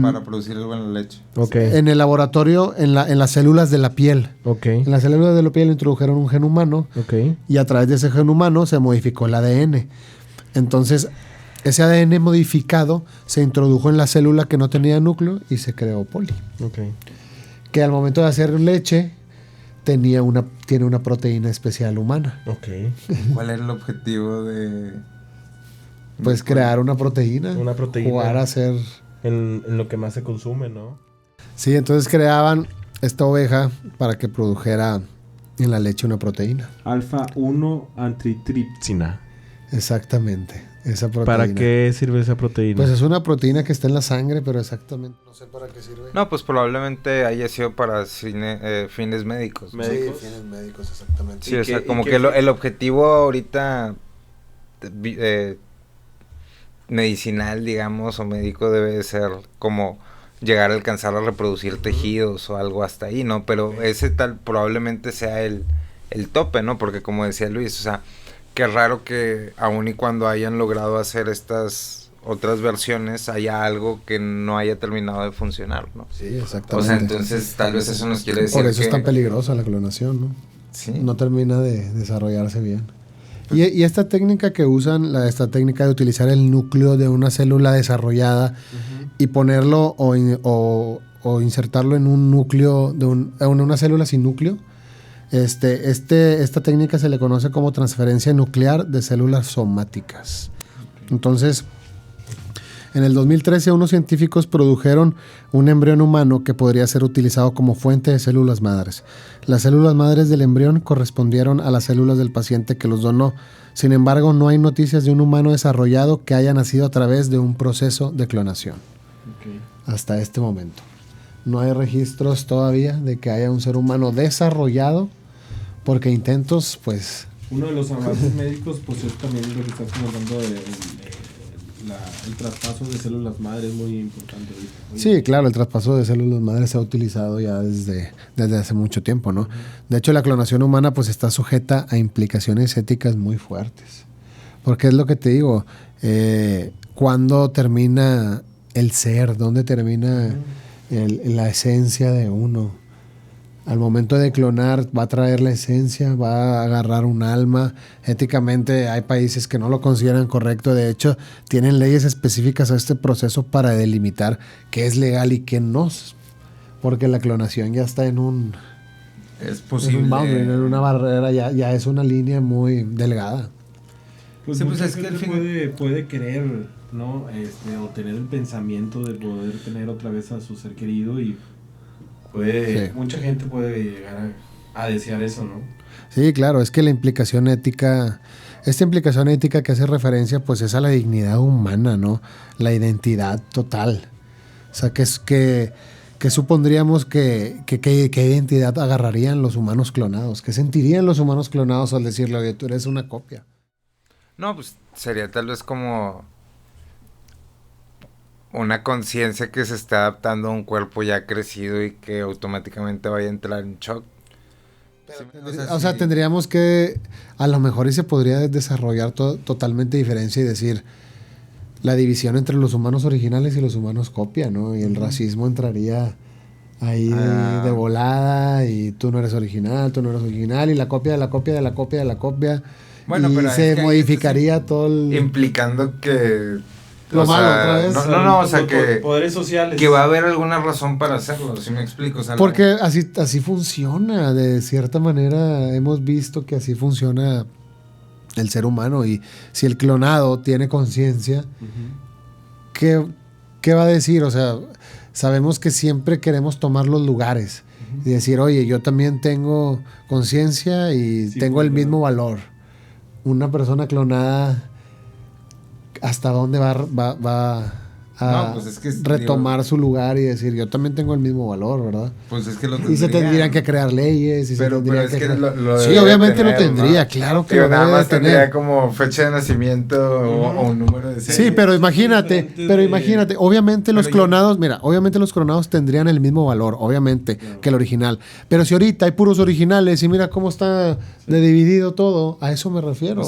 Para producir algo en la leche. Ok. en el laboratorio, en las células de la piel. Ok. En las células de la piel introdujeron un gen humano Ok. y a través de ese gen humano se modificó el ADN. Entonces, ese ADN modificado se introdujo en la célula que no tenía núcleo y se creó Polly. Ok. Que al momento de hacer leche tiene una proteína especial humana. Ok. ¿Cuál era el objetivo de...? Pues crear una proteína. Una proteína. Jugar a hacer... En lo que más se consume, ¿no? Sí, entonces creaban esta oveja para que produjera en la leche una proteína. Alfa 1 antitripsina. Exactamente, esa proteína. ¿Para qué sirve esa proteína? Pues es una proteína que está en la sangre, pero exactamente no sé para qué sirve. No, pues probablemente haya sido para fines médicos. ¿no? Sí, fines médicos, exactamente. Sí, o sea, como que el objetivo ahorita medicinal, digamos, o médico debe ser como llegar a alcanzar a reproducir tejidos o algo hasta ahí, ¿no? Pero ese tal probablemente sea el tope, ¿no? Porque como decía Luis, o sea, qué raro que aun y cuando hayan logrado hacer estas otras versiones haya algo que no haya terminado de funcionar, ¿no? Sí, exactamente. O sea, entonces tal vez eso nos quiere decir por eso que... es tan peligrosa la clonación, ¿no? Sí. No termina de desarrollarse bien. Y esta técnica que usan, esta técnica de utilizar el núcleo de una célula desarrollada y ponerlo o insertarlo en un núcleo, en una célula sin núcleo, esta técnica se le conoce como transferencia nuclear de células somáticas. Entonces, en el 2013 unos científicos produjeron un embrión humano que podría ser utilizado como fuente de células madres. Las células madres del embrión correspondieron a las células del paciente que los donó. Sin embargo, no hay noticias de un humano desarrollado que haya nacido a través de un proceso de clonación. Okay. Hasta este momento. No hay registros todavía de que haya un ser humano desarrollado, porque intentos, pues... Uno de los avances médicos, pues es también lo que estás comentando el traspaso de células madre es muy importante. Sí, claro, el traspaso de células madres se ha utilizado ya desde hace mucho tiempo, ¿no? De hecho, la clonación humana pues está sujeta a implicaciones éticas muy fuertes. Porque es lo que te digo, ¿cuándo termina el ser? ¿Dónde termina la esencia de uno? Al momento de clonar va a traer la esencia, va a agarrar un alma. Éticamente hay países que no lo consideran correcto. De hecho, tienen leyes específicas a este proceso para delimitar qué es legal y qué no. Porque la clonación ya está en un... Es posible. En un boundary, en una barrera, ya es una línea muy delgada. Pues sí, pues mucha es que gente puede querer, ¿no? O tener el pensamiento de poder tener otra vez a su ser querido y... Mucha gente puede llegar a desear eso, ¿no? Sí, claro, es que la implicación ética, esta implicación ética que hace referencia, pues es a la dignidad humana, ¿no? La identidad total. O sea, que supondríamos que identidad agarrarían los humanos clonados, qué sentirían los humanos clonados al decirle, oye, tú eres una copia. No, pues sería tal vez como una conciencia que se está adaptando a un cuerpo ya crecido y que automáticamente vaya a entrar en shock. O sea, tendríamos que, a lo mejor y se podría desarrollar totalmente diferencia y decir, la división entre los humanos originales y los humanos copia, ¿no? Y el racismo entraría ahí de volada y tú no eres original y la copia de la copia de la copia de la copia. Bueno, y pero se modificaría todo el... Implicando que... Lo malo otra vez. No, o sea que... Poderes sociales. Que va a haber alguna razón para hacerlo, si me explico. O sea, porque así funciona, de cierta manera hemos visto que así funciona el ser humano y si el clonado tiene conciencia, ¿qué va a decir? O sea, sabemos que siempre queremos tomar los lugares y decir, oye, yo también tengo conciencia y tengo el mismo valor. Una persona clonada, ¿hasta dónde va a pues es que retomar su lugar y decir, yo también tengo el mismo valor, ¿verdad? Pues es que lo Y se tendrían que crear leyes. Y pero pero es que lo sí, debería obviamente tener, lo tendría, ¿no? claro que Digo, lo nada debe más de tendría tener. como fecha de nacimiento o un número de serie. Sí, pero imagínate, obviamente los Pero yo- clonados, mira, obviamente los clonados tendrían el mismo valor, obviamente, que el original. Pero si ahorita hay puros originales y mira cómo está de dividido todo, a eso me refiero.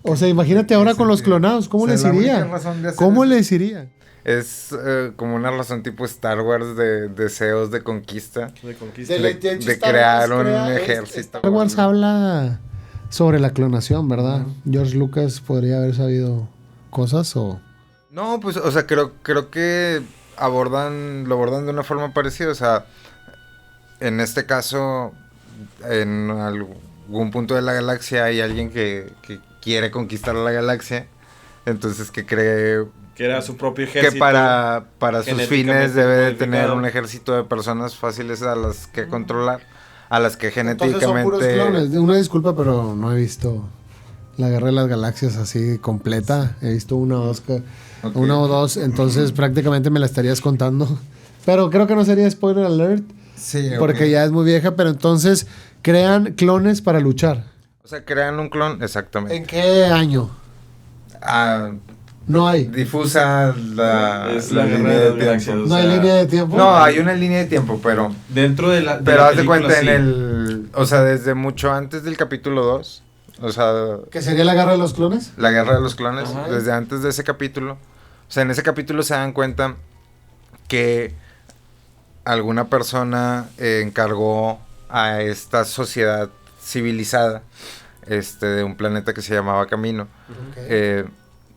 O sea, Imagínate ahora con los clonados, ¿cómo o sea, les la única iría? razón de hacer ¿Cómo eso les iría? es como una razón tipo Star Wars de deseos de conquista. De conquista. De crear un ejército. Star Wars habla sobre la clonación, ¿verdad? George Lucas podría haber sabido cosas o... No, pues, o sea, creo que lo abordan de una forma parecida. O sea, en este caso, en algún punto de la galaxia hay alguien que quiere conquistar la galaxia. Entonces que cree Que era su propio ejército. que para sus genéticamente fines debe de tener modificado. un ejército de personas fáciles a las que controlar, a las que Entonces son puros genéticamente... clones. Una disculpa, pero no he visto la Guerra de las Galaxias así completa. He visto una o dos, entonces prácticamente me la estarías contando. Pero creo que no sería spoiler alert, Sí, porque ya es muy vieja, pero entonces crean clones para luchar. O sea, crean un clon, exactamente. ¿En qué año? No hay. Difusa Es la Guerra de las Galaxias. No hay línea de tiempo. No, hay una línea de tiempo, pero... Dentro de la. Pero la haz de película, cuenta sí. en el... O sea, desde mucho antes del capítulo 2. O sea, ¿Que sería la Guerra de los Clones? la guerra de los clones. Ajá. Desde antes de ese capítulo. O sea, en ese capítulo se dan cuenta que alguna persona encargó a esta sociedad civilizada de un planeta que se llamaba Camino.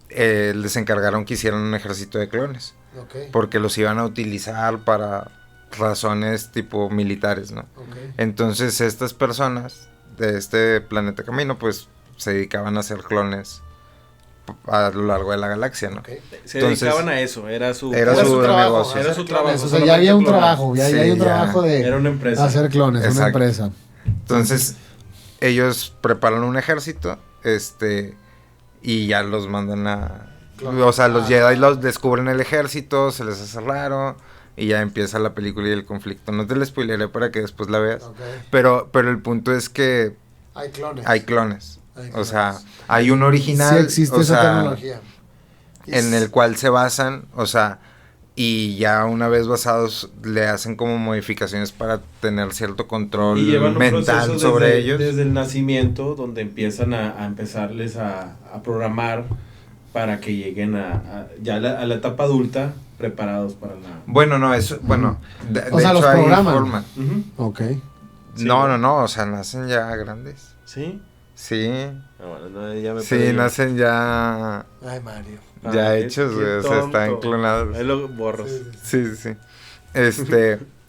Les encargaron que hicieran un ejército de clones. Porque los iban a utilizar para razones tipo militares, ¿no? Entonces estas personas de este planeta Camino pues se dedicaban a hacer clones a lo largo de la galaxia, ¿no? Se Entonces, dedicaban a eso, era su trabajo, negocio. Era su trabajo. O sea, ya había un solamente trabajo, ya Sí, hay un ya. trabajo de Era una empresa. hacer clones, una Exacto. empresa. Entonces ellos preparan un ejército, y ya los mandan a... O sea, los Jedi los descubren el ejército, se les hace raro y ya empieza la película y el conflicto. No te la spoileré para que después la veas. Pero el punto es que Hay clones. hay clones. Hay O sea, clones. hay un original, Sí existe o esa sea, tecnología. en el cual se basan, o sea, y ya una vez basados le hacen como modificaciones para tener cierto control Y llevan un mental proceso sobre desde, ellos. desde el nacimiento, donde empiezan a empezarles a programar para que lleguen a la etapa adulta preparados para la... Bueno, no, eso, bueno, de O sea, hecho los hay programan. forma. Ok. Sí, No, o sea, nacen ya grandes. ¿Sí? Sí, Bueno, no, ya me sí, perdí. nacen ya Ay, Mario. ya Ay, hechos, qué güey, o sea, están tonto. clonados. Ahí lo borras. Sí.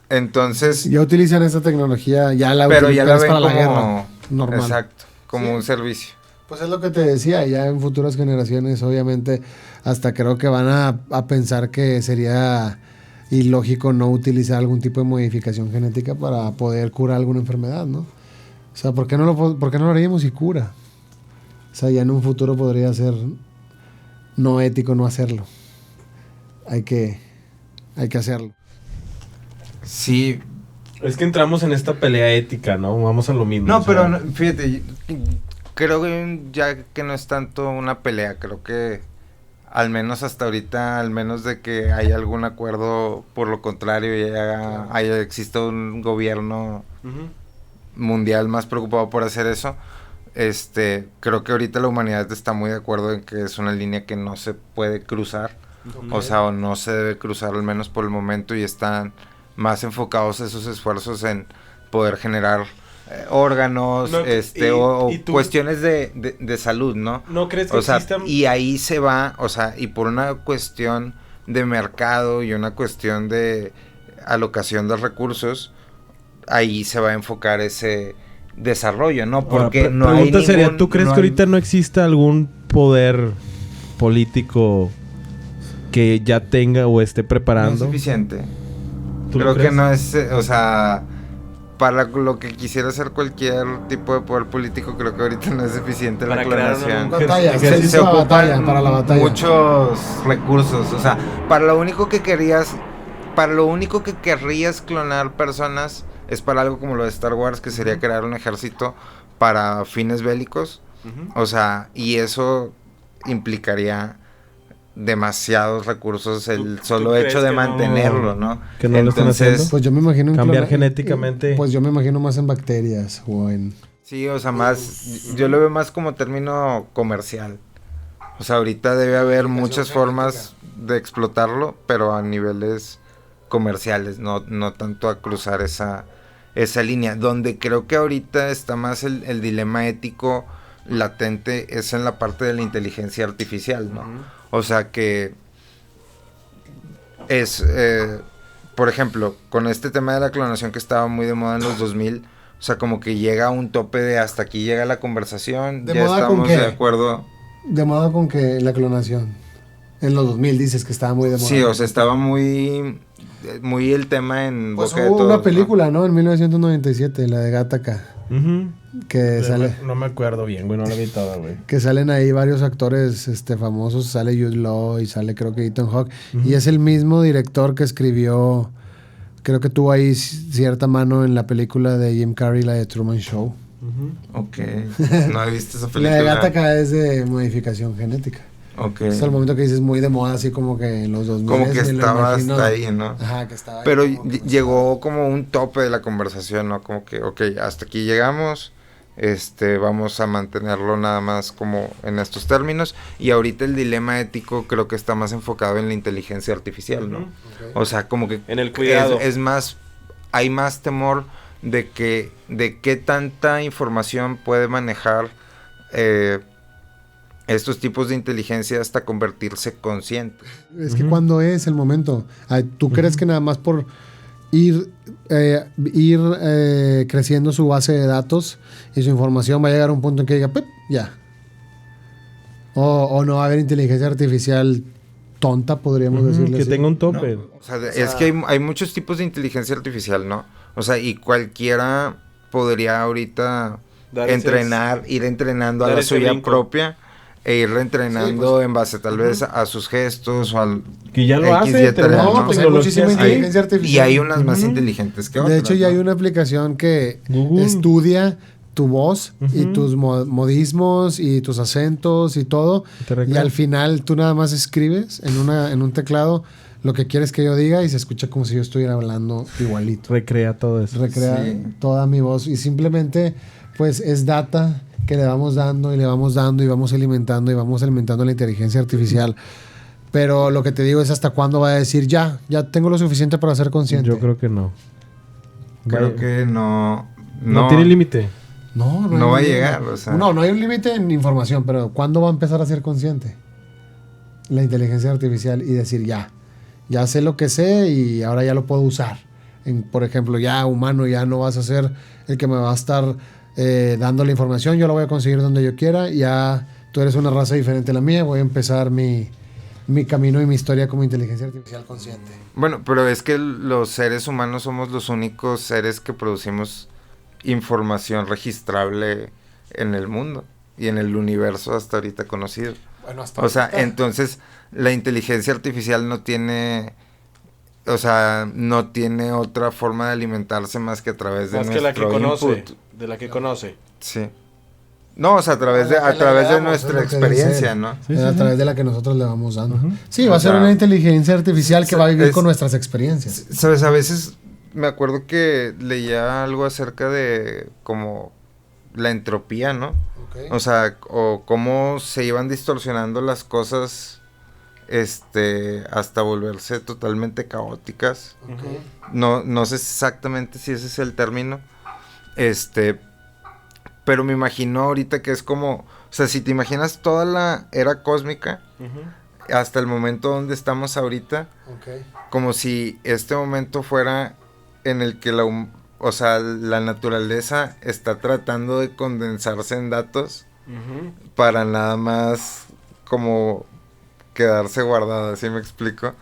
Entonces, Ya utilizan esta tecnología, ya la pero ya la ven para la guerra. como, Normal. exacto, como Sí. un servicio. Pues es lo que te decía, ya en futuras generaciones, obviamente, hasta creo que van a pensar que sería ilógico no utilizar algún tipo de modificación genética para poder curar alguna enfermedad, ¿no? O sea, ¿por qué no lo haríamos y cura? O sea, ya en un futuro podría ser no ético no hacerlo. Hay que hacerlo. Sí, Es que entramos en esta pelea ética, ¿no? Vamos a lo mismo. no, o sea, pero no, fíjate, creo que ya que no es tanto una pelea, creo que al menos hasta ahorita, al menos de que haya algún acuerdo, por lo contrario, exista un gobierno Ujú. mundial más preocupado por hacer eso, creo que ahorita la humanidad está muy de acuerdo en que es una línea que no se puede cruzar, o sea, o no se debe cruzar al menos por el momento, y están más enfocados esos esfuerzos en poder generar órganos, No, o y tú- cuestiones de salud, ¿no? ¿No crees que O sea, existan? y ahí se va, o sea, y por una cuestión de mercado y una cuestión de alocación de recursos, ahí se va a enfocar ese desarrollo, ¿no? Porque Ahora, no hay pregunta sería, ningún- ¿tú crees no que hay- ahorita no exista algún poder político que ya tenga o esté no es preparando? suficiente? ¿Tú Creo lo crees? que no es, o sea, para lo que quisiera hacer cualquier tipo de poder político, creo que ahorita no es eficiente la Para crear clonación. una Batalla, Se hizo la ocupan batalla, para la batalla. muchos recursos, o sea, para lo único que querrías clonar personas es para algo como lo de Star Wars, que sería crear un ejército para fines bélicos, o sea, y eso implicaría demasiados recursos el solo crees hecho de que mantenerlo, ¿no? que no lo están haciendo? Pues yo me imagino Cambiar genéticamente. Pues yo me imagino más en bacterias o en... Sí, o sea, más, yo lo veo más como término comercial. O sea, ahorita debe haber muchas formas de explotarlo, pero a niveles comerciales, no tanto a cruzar esa línea. Donde creo que ahorita está más el dilema ético latente es en la parte de la inteligencia artificial, ¿no? O sea que es, por ejemplo, con este tema de la clonación que estaba muy de moda en los 2000, o sea, como que llega a un tope de hasta aquí llega la conversación, ¿De ya moda con estamos qué? de acuerdo. De moda con que la clonación. En los 2000 dices que estaba muy de moda. Sí, o sea, estaba muy el tema en Pues boca de hubo todos, una ¿no? película, ¿no? En 1997, la de Gattaca. Ujú. Que sale... No me acuerdo bien, güey, no la vi toda, güey. Que salen ahí varios actores famosos. Sale Jude Law y sale creo que Ethan Hawke. Y es el mismo director que escribió... Creo que tuvo ahí cierta mano en la película de Jim Carrey, la de Truman Show. Ok, no he visto esa La película. de Gattaca es de modificación genética. Ok. Es el momento que dices muy de moda, así como que en los 2000. Como que estaba hasta ahí, ¿no? Ajá, que estaba ahí. Pero como que llegó como un tope de la conversación, ¿no? Como que, ok, hasta aquí llegamos, vamos a mantenerlo nada más como en estos términos. Y ahorita el dilema ético creo que está más enfocado en la inteligencia artificial, ¿no? Ok. O sea, como que En el cuidado. es más, hay más temor de qué tanta información puede manejar estos tipos de inteligencia hasta convertirse consciente. Es que cuando es el momento. Ay, ¿tú crees que nada más por ir creciendo su base de datos y su información va a llegar a un punto en que diga, ¡pip! Ya. O no va a haber inteligencia artificial tonta, podríamos decirle Que así. tenga un tope. O sea, es que hay muchos tipos de inteligencia artificial, ¿no? O sea, y cualquiera podría ahorita Dar ir entrenando a dar la ese suya brinco. propia e ir reentrenando Sí, pues. en base tal vez a sus gestos o al... Que ya lo X, hace. Y, tenemos ¿no? No, pues hay tecnologías muchísima ahí. inteligencia artificial. Y hay unas más inteligentes que otras. De hecho, ya ¿no? hay una aplicación que Google. estudia tu voz y Ujú. tus modismos y tus acentos y todo. Te Y recrea. al final tú nada más escribes en un teclado lo que quieres que yo diga y se escucha como si yo estuviera hablando igualito. Recrea todo eso. Recrea Sí. toda mi voz y simplemente pues es data que le vamos dando y le vamos dando y vamos alimentando la inteligencia artificial. Pero lo que te digo es hasta cuándo va a decir ya tengo lo suficiente para ser consciente. Yo creo que no. Creo Vaya- que no tiene límite. No No va a hay- llegar, o sea. No hay un límite en información, pero ¿cuándo va a empezar a ser consciente la inteligencia artificial y decir ya sé lo que sé y ahora ya lo puedo usar? Por ejemplo, ya humano, ya no vas a ser el que me va a estar dando la información, yo la voy a conseguir donde yo quiera, ya tú eres una raza diferente a la mía, voy a empezar mi camino y mi historia como inteligencia artificial consciente. Bueno, pero es que los seres humanos somos los únicos seres que producimos información registrable en el mundo y en el universo hasta ahorita conocido. Bueno, hasta O sea, ahorita. entonces la inteligencia artificial no tiene, o sea, no tiene otra forma de alimentarse más que a través de Más que la que nuestro conoce. input. De la que conoce. Sí. No, o sea, a través La que a le través de damos, nuestra es lo que experiencia, dice. ¿no? Sí, Es sí, a sí. través de la que nosotros le vamos dando. Ujú. Sí, va O a ser sea, una inteligencia artificial que va a vivir es- con nuestras experiencias. Sabes, a veces me acuerdo que leía algo acerca de como la entropía, ¿no? O sea, o cómo se iban distorsionando las cosas hasta volverse totalmente caóticas. No sé exactamente si ese es el término. Pero me imagino ahorita que es como, o sea, si te imaginas toda la era cósmica hasta el momento donde estamos ahorita, como si este momento fuera en el que o sea, la naturaleza está tratando de condensarse en datos para nada más como quedarse guardada, ¿sí me explico?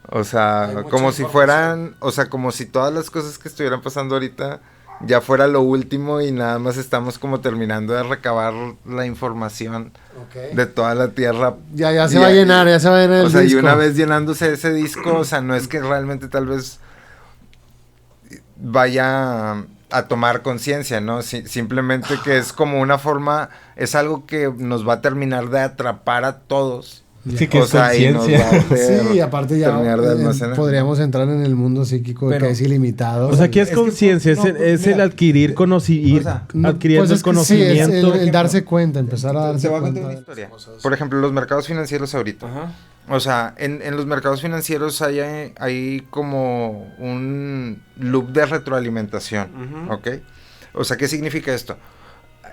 O sea, Hay mucha como si información. fueran, o sea, como si todas las cosas que estuvieran pasando ahorita ya fuera lo último y nada más estamos como terminando de recabar la información de toda la Tierra. Ya se Y va a ahí- llenar, ya se va a llenar el O sea, y disco. una vez llenándose ese disco, o sea, no es que realmente tal vez vaya a tomar conciencia, ¿no? Simplemente que es como una forma, es algo que nos va a terminar de atrapar a todos. Sí, que O es sea, y nos conciencia. va a hacer Sí, aparte ya terminar de almacenar. podríamos entrar en el mundo psíquico Pero- que es ilimitado. O sea, ¿qué es Es que, conciencia? no, es mira, el adquirir o sea, adquiriendo pues es el que sí, es conocimiento. el darse cuenta, empezar a darse Te voy a cuenta. contar una de Historia. las cosas. Por ejemplo, los mercados financieros ahorita. Ajá. O sea, en los mercados financieros hay como un loop de retroalimentación, Ujú. ¿ok? O sea, ¿qué significa esto?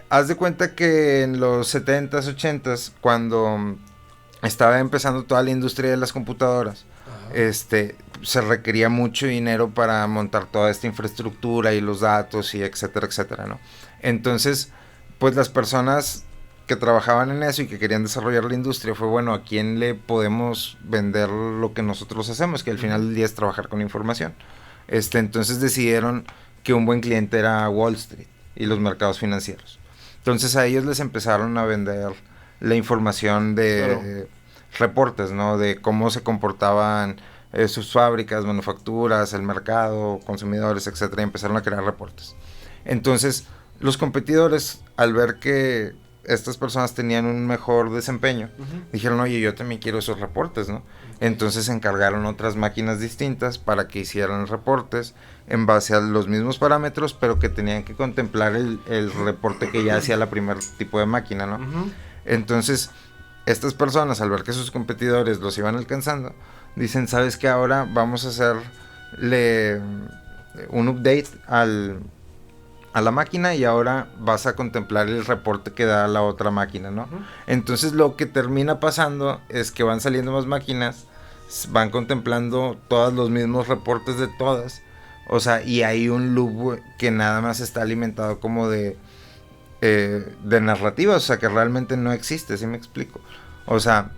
Haz de cuenta que en los 70s, 80s, cuando estaba empezando toda la industria de las computadoras, se requería mucho dinero para montar toda esta infraestructura y los datos y etcétera, etcétera, ¿no? Entonces, pues las personas que trabajaban en eso y que querían desarrollar la industria fue, bueno, ¿a quién le podemos vender lo que nosotros hacemos? Que al final del día es trabajar con información. Entonces decidieron que un buen cliente era Wall Street y los mercados financieros. Entonces a ellos les empezaron a vender la información de reportes, ¿no? De cómo se comportaban sus fábricas, manufacturas, el mercado, consumidores, etcétera, y empezaron a crear reportes. Entonces, los competidores, al ver que estas personas tenían un mejor desempeño, dijeron, oye, yo también quiero esos reportes, ¿no? Entonces encargaron otras máquinas distintas para que hicieran reportes en base a los mismos parámetros, pero que tenían que contemplar el reporte que ya hacía la primer tipo de máquina, ¿no? Ujú. Entonces, estas personas, al ver que sus competidores los iban alcanzando, dicen, ¿sabes qué? Ahora vamos a hacerle un update a la máquina y ahora vas a contemplar el reporte que da la otra máquina, ¿no? Ujú. Entonces lo que termina pasando es que van saliendo más máquinas, van contemplando todos los mismos reportes de todas, o sea, y hay un loop que nada más está alimentado como de narrativa, o sea, que realmente no existe, ¿sí me explico? O sea,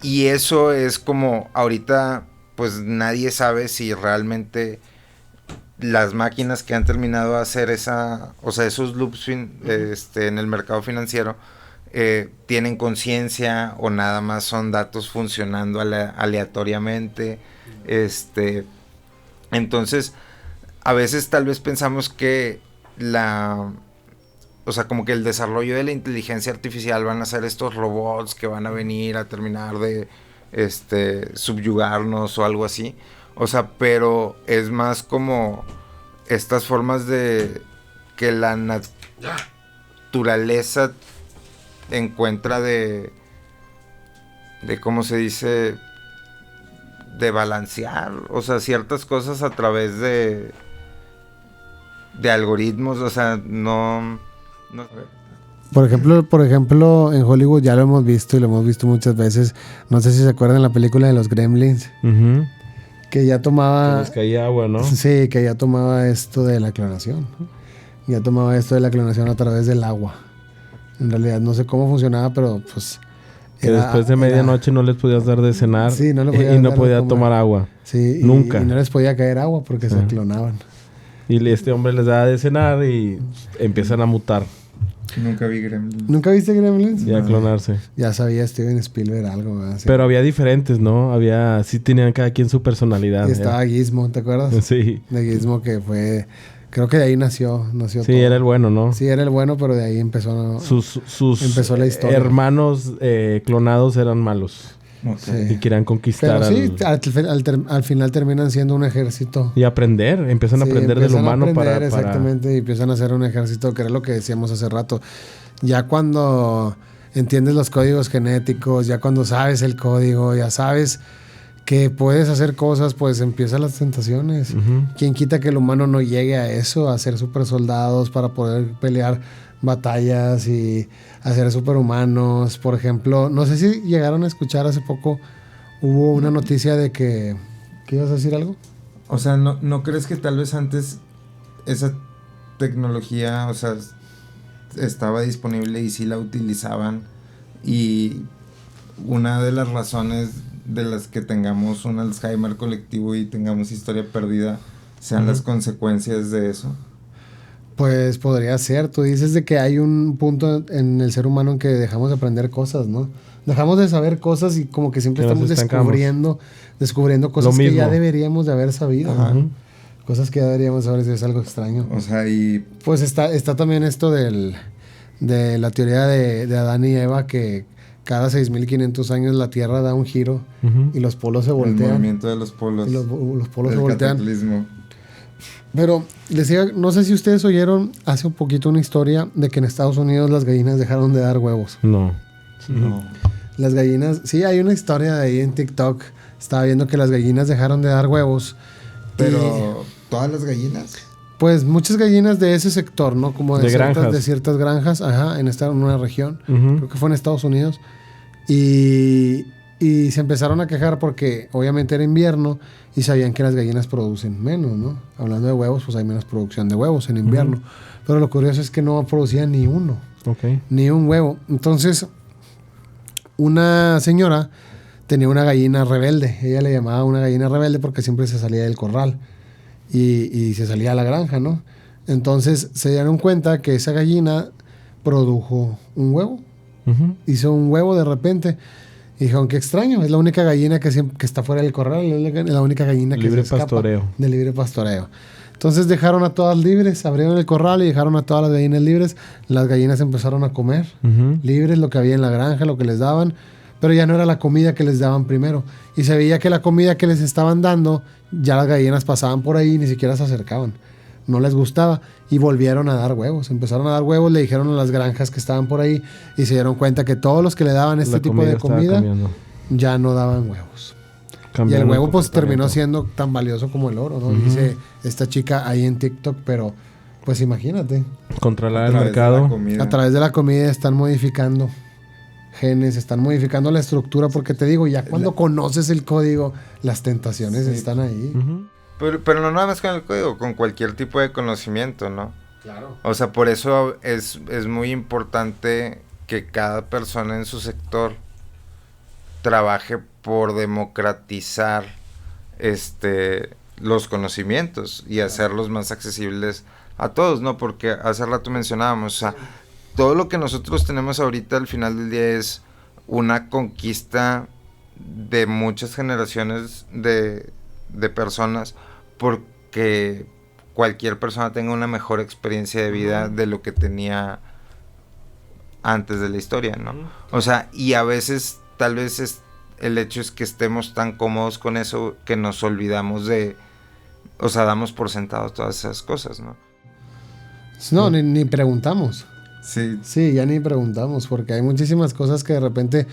y eso es como ahorita, pues nadie sabe si realmente las máquinas que han terminado de hacer esos loops en el mercado financiero tienen conciencia o nada más son datos funcionando aleatoriamente. Entonces, a veces tal vez pensamos que como que el desarrollo de la inteligencia artificial van a ser estos robots que van a venir a terminar de subyugarnos o algo así. O sea, pero es más como estas formas de que la naturaleza encuentra de ¿cómo se dice? De balancear, o sea, ciertas cosas a través de algoritmos, o sea, no. Por ejemplo, en Hollywood ya lo hemos visto y lo hemos visto muchas veces. No sé si se acuerdan la película de los Gremlins, Ujú. que ya Que tomaba... les caía agua, ¿no? Sí, que ya tomaba esto de la clonación. Ya tomaba esto de la clonación a través del agua. En realidad no sé cómo funcionaba, pero pues... Que después de medianoche no les podías dar de cenar Sí, no le podías y no dar de podía comer. tomar agua. Sí, Nunca. Y no les podía caer agua porque se clonaban. Y este hombre les daba de cenar y empiezan a mutar Nunca vi Gremlins. ¿Nunca viste Gremlins? y a clonarse. Ya sabía Steven Spielberg algo, ¿verdad? Sí. Pero había diferentes, ¿no? Sí tenían cada quien su personalidad. Y estaba Gizmo, ¿te acuerdas? Sí. De Gizmo, que fue... Creo que de ahí nació Sí, todo. era el bueno, ¿no? Sí, era el bueno, pero de ahí empezó... Sus Empezó la historia. hermanos clonados eran malos Sí. y querían conquistar Pero sí, al final terminan siendo un ejército. y aprender, empiezan a Sí, aprender del empiezan a humano aprender, para... exactamente, y empiezan a hacer un ejército, que era lo que decíamos hace rato. Ya cuando entiendes los códigos genéticos, ya cuando sabes el código, ya sabes que puedes hacer cosas, pues empiezan las tentaciones. Ujú. ¿Quién quita que el humano no llegue a eso, a ser super soldados para poder pelear batallas y a ser superhumanos? Por ejemplo, no sé si llegaron a escuchar hace poco, hubo una noticia de que... ¿Qué ibas a decir algo? O sea, ¿no crees que tal vez antes esa tecnología, o sea, estaba disponible y sí la utilizaban? Y una de las razones de las que tengamos un Alzheimer colectivo y tengamos historia perdida sean las consecuencias de eso? Pues podría ser. Tú dices de que hay un punto en el ser humano en que dejamos de aprender cosas, ¿no? Dejamos de saber cosas y como que siempre Que nos estamos estancamos. descubriendo cosas Lo que ya mismo. deberíamos de haber sabido. Ajá. ¿no? Cosas que ya deberíamos saber, si es algo extraño. O sea, y Pues está también esto de la teoría de Adán y Eva, que cada 6.500 años la Tierra da un giro Ujú. y los polos se el voltean. movimiento de los polos, Y los polos se el voltean. cataclismo. Pero les digo, no sé si ustedes oyeron hace un poquito una historia de que en Estados Unidos las gallinas dejaron de dar huevos. No. No. Las gallinas, sí, hay una historia de ahí en TikTok. Estaba viendo que las gallinas dejaron de dar huevos. Pero, ¿todas las gallinas? Pues muchas gallinas de ese sector, ¿no? Como De granjas. de ciertas granjas, ajá, en una región. Ujú. Creo que fue en Estados Unidos. Y se empezaron a quejar porque obviamente era invierno y sabían que las gallinas producen menos, ¿no? Hablando de huevos, pues hay menos producción de huevos en invierno. Pero lo curioso es que no producían ni uno, Ok. ni un huevo. Entonces, una señora tenía una gallina rebelde. Ella le llamaba una gallina rebelde porque siempre se salía del corral y se salía a la granja, ¿no? Entonces se dieron cuenta que esa gallina produjo un huevo. Ujú. Hizo un huevo de repente. Y dijeron, qué extraño, es la única gallina que está fuera del corral, es la única gallina que Libre se escapa pastoreo. de libre pastoreo. Entonces dejaron a todas libres, abrieron el corral y dejaron a todas las gallinas libres. Las gallinas empezaron a comer Ujú. libres, lo que había en la granja, lo que les daban, pero ya no era la comida que les daban primero. Y se veía que la comida que les estaban dando, ya las gallinas pasaban por ahí y ni siquiera se acercaban. No les gustaba y volvieron a dar huevos. Empezaron a dar huevos, le dijeron a las granjas que estaban por ahí y se dieron cuenta que todos los que le daban este La tipo de estaba comida cambiando. ya no daban huevos. Y el Cambiaron huevo pues terminó comportamiento. siendo tan valioso como el oro, ¿no? Ujú. Dice esta chica ahí en TikTok, pero pues imagínate, Controlar A el través de la mercado. comida. a través de la comida están modificando genes, están modificando la estructura, porque te digo, ya cuando conoces el código, las tentaciones Sí. están ahí. Ujú. Pero no nada más con el código, con cualquier tipo de conocimiento, ¿no? Claro. O sea, por eso es muy importante que cada persona en su sector trabaje por democratizar los conocimientos y hacerlos más accesibles a todos, ¿no? Porque hace rato mencionábamos, o sea, todo lo que nosotros tenemos ahorita al final del día es una conquista de muchas generaciones de personas porque cualquier persona tenga una mejor experiencia de vida de lo que tenía antes de la historia, ¿no? O sea, y a veces tal vez el hecho es que estemos tan cómodos con eso que nos olvidamos o sea, damos por sentado todas esas cosas, ¿no? No, ni preguntamos. Sí. Sí, ya ni preguntamos, porque hay muchísimas cosas que de repente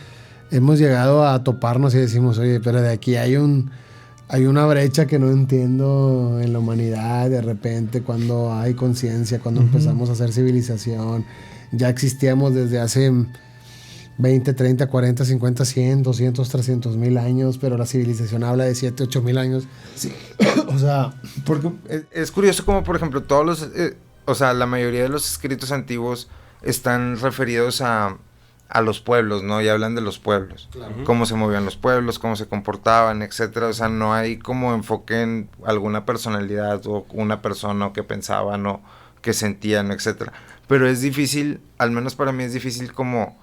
hemos llegado a toparnos y decimos, oye, pero de aquí hay una brecha que no entiendo en la humanidad, de repente cuando hay conciencia, cuando empezamos a hacer civilización, ya existíamos desde hace 20, 30, 40, 50, 100, 200, 300 mil años, pero la civilización habla de 7, 8 mil años. Sí. O sea, Porque es curioso como, por ejemplo, o sea, la mayoría de los escritos antiguos están referidos a los pueblos, ¿no? Y hablan de los pueblos. Claro. Cómo se movían los pueblos, cómo se comportaban, etcétera. O sea, no hay como enfoque en alguna personalidad o una persona o que pensaban o que sentían, etcétera. Pero es difícil, al menos para mí es difícil como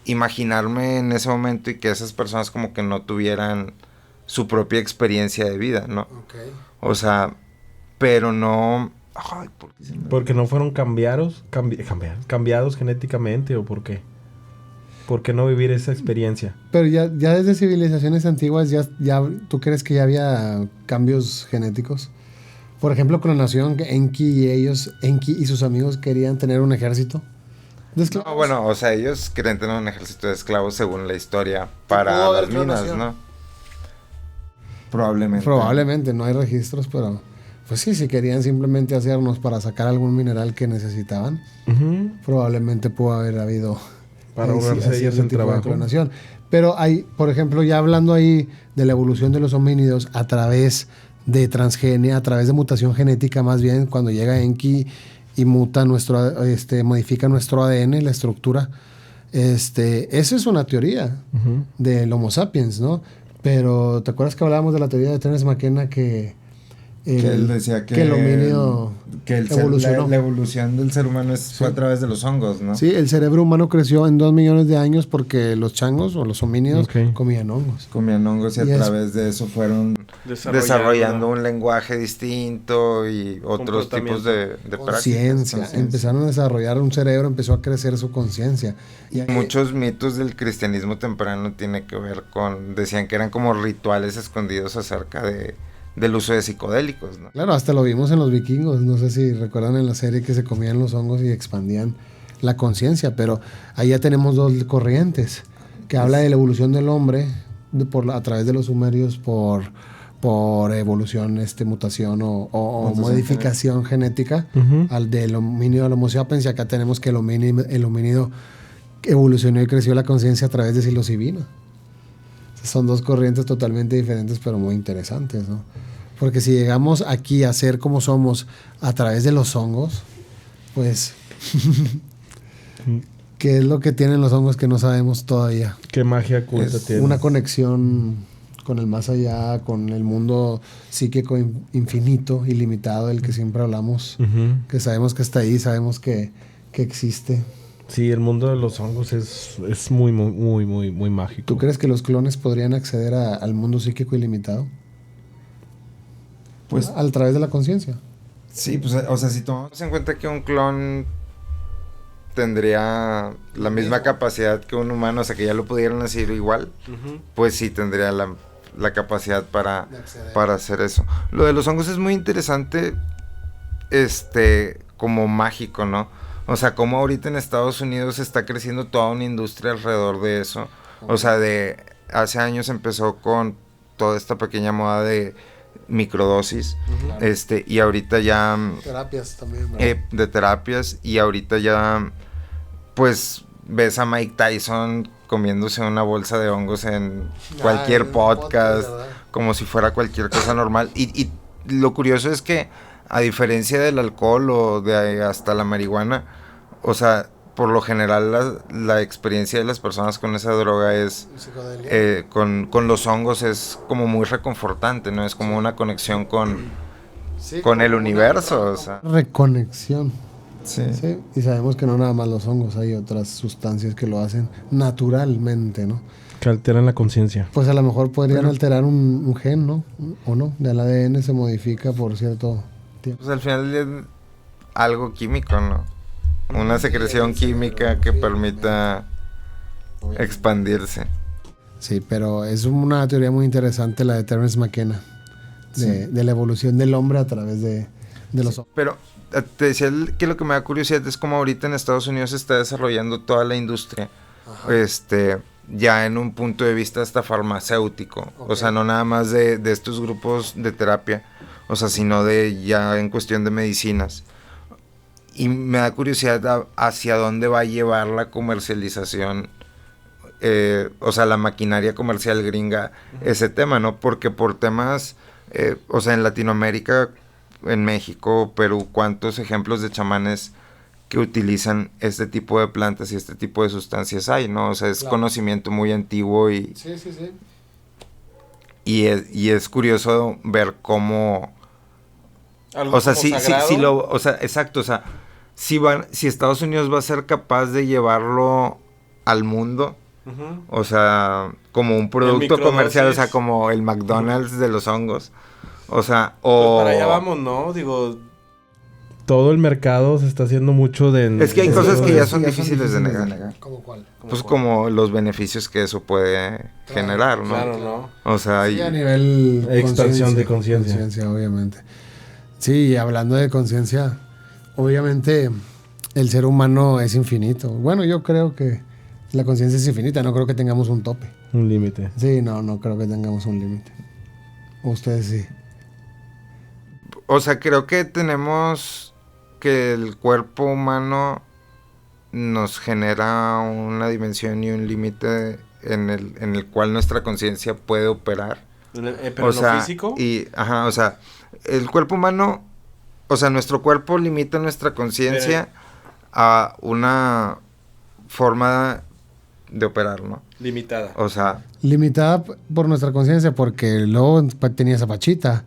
imaginarme en ese momento y que esas personas como que no tuvieran su propia experiencia de vida, ¿no? okay. O sea, pero no... Ay, ¿por qué se me- Porque no fueron cambiados genéticamente o por qué. ¿Por qué no vivir esa experiencia? Pero ya desde civilizaciones antiguas, ya ¿tú crees que ya había cambios genéticos? Por ejemplo, clonación, que Enki y sus amigos querían tener un ejército de esclavos. No, bueno, o sea, ellos querían tener un ejército de esclavos según la historia para pudo haber las minas, clonación. ¿no? Probablemente. Probablemente, no hay registros, pero pues sí, si querían simplemente hacernos para sacar algún mineral que necesitaban, Ujú. probablemente pudo haber habido Para ahí sí, ahorrarse así ellos ese el tipo de trabajo. clonación. Pero hay, por ejemplo, ya hablando ahí de la evolución de los homínidos a través de transgenia, a través de mutación genética, más bien cuando llega Enki y muta modifica nuestro ADN, la estructura. Esa es una teoría Ujú. del Homo sapiens, ¿no? Pero, ¿te acuerdas que hablábamos de la teoría de Terence McKenna que él decía que el homínido evolucionó? La evolución del ser humano fue a través de los hongos, ¿no? Sí, el cerebro humano creció en 2 millones de años porque los changos o los homínidos comían hongos. Comían hongos y a través de eso fueron desarrollando un lenguaje distinto y otros tipos de conciencia. Empezaron a desarrollar un cerebro, empezó a crecer su conciencia. Y muchos mitos del cristianismo temprano tiene que ver con, decían que eran como rituales escondidos acerca del uso de psicodélicos, ¿no? Claro, hasta lo vimos en los vikingos, no sé si recuerdan en la serie que se comían los hongos y expandían la conciencia, pero ahí ya tenemos 2 corrientes, que habla de la evolución del hombre a través de los sumerios por evolución, mutación o modificación genética al del homínido al Homo sapiens, y acá tenemos que el homínido evolucionó y creció la conciencia a través de psilocibina. Son 2 corrientes totalmente diferentes, pero muy interesantes, ¿no? Porque si llegamos aquí a ser como somos a través de los hongos, pues, ¿qué es lo que tienen los hongos que no sabemos todavía? ¿Qué magia oculta tiene? Una conexión con el más allá, con el mundo psíquico infinito, ilimitado, del que siempre hablamos, que sabemos que está ahí, sabemos que existe. Sí, el mundo de los hongos es muy, muy, muy, muy, muy mágico. ¿Tú crees que los clones podrían acceder al mundo psíquico ilimitado? Pues a través de la conciencia. Sí, pues, o sea, si tomamos en cuenta que un clon tendría la misma capacidad que un humano, o sea, que ya lo pudieran hacer igual, pues sí tendría la capacidad para hacer eso. Lo de los hongos es muy interesante, como mágico, ¿no? O sea, como ahorita en Estados Unidos está creciendo toda una industria alrededor de eso. O sea, hace años empezó con toda esta pequeña moda de microdosis. Y ahorita ya... Terapias también, ¿verdad? De terapias. Y ahorita ya, pues, ves a Mike Tyson comiéndose una bolsa de hongos en cualquier podcast, como si fuera cualquier cosa normal. Y lo curioso es que, a diferencia del alcohol o de hasta la marihuana, o sea, por lo general la experiencia de las personas con esa droga es con los hongos es como muy reconfortante, ¿no? Es como una conexión con el universo, o sea. Reconexión. Sí. Y sabemos que no nada más los hongos, hay otras sustancias que lo hacen naturalmente, ¿no? Que alteran la conciencia. Pues a lo mejor podrían alterar un gen, ¿no? O no, del ADN se modifica por cierto tiempo. Pues al final es algo químico, ¿no? Una secreción química que permita expandirse. Sí, pero es una teoría muy interesante la de Terence McKenna, de la evolución del hombre a través de los hongos. Pero te decía que lo que me da curiosidad es como ahorita en Estados Unidos se está desarrollando toda la industria, ya en un punto de vista hasta farmacéutico, o sea, no nada más de estos grupos de terapia, o sea, sino de ya en cuestión de medicinas. Y me da curiosidad hacia dónde va a llevar la comercialización, o sea, la maquinaria comercial gringa, ese tema, ¿no? Porque por temas, o sea, en Latinoamérica, en México, Perú, ¿cuántos ejemplos de chamanes que utilizan este tipo de plantas y este tipo de sustancias hay, ¿no? O sea, es conocimiento muy antiguo y... Sí. Y es curioso ver cómo... O sea, o sea, exacto, o sea, si Estados Unidos va a ser capaz de llevarlo al mundo, o sea, como un producto comercial, o sea, como el McDonald's de los hongos, o sea, pues para allá vamos, ¿no? Digo, todo el mercado se está haciendo mucho de... Es que hay cosas que ya son difíciles de negar. ¿Cómo cuál? Pues como los beneficios que eso puede generar, ¿no? Claro, ¿no? O sea, sí, a nivel expansión de conciencia, obviamente. Sí, hablando de conciencia, obviamente el ser humano es infinito. Bueno, yo creo que la conciencia es infinita, no creo que tengamos un tope. Un límite. Sí, no creo que tengamos un límite. Ustedes sí. O sea, creo que tenemos que el cuerpo humano nos genera una dimensión y un límite en el cual nuestra conciencia puede operar. ¿Pero o sea, lo físico? O sea, el cuerpo humano, o sea, nuestro cuerpo limita nuestra conciencia a una forma de operar, ¿no? Limitada. O sea, Limitada por nuestra conciencia, porque luego tenía esa pachita.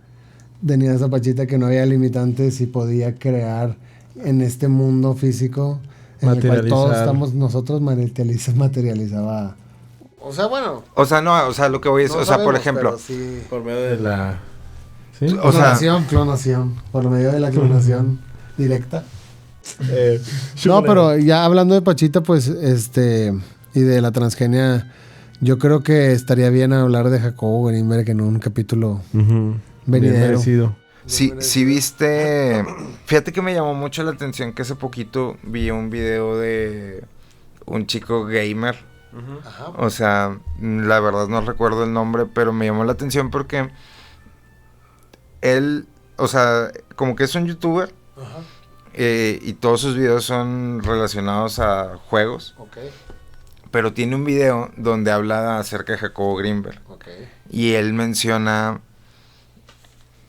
Tenía esa pachita que no había limitantes y podía crear en este mundo físico en el cual todos Materializar. estamos, nosotros materializaba. O sea, bueno. o sea, no, o sea, lo que voy es, no o sea, por sabemos, ejemplo, pero sí. Por medio de la... ¿Sí? O sea- Clonación. Por medio de la clonación directa. Eh, No, pero ya hablando de Pachita, pues, y de la transgenia, yo creo que estaría bien hablar de Jacobo Greenberg en un capítulo Ujú. Bien venidero. merecido. si viste, fíjate que me llamó mucho la atención que hace poquito vi un video de un chico gamer. Ajá. O sea, la verdad no recuerdo el nombre, pero me llamó la atención porque él, o sea, como que es un youtuber Ajá. y todos sus videos son relacionados a juegos, Ok. pero tiene un video donde habla acerca de Jacobo Greenberg Ok. y él menciona,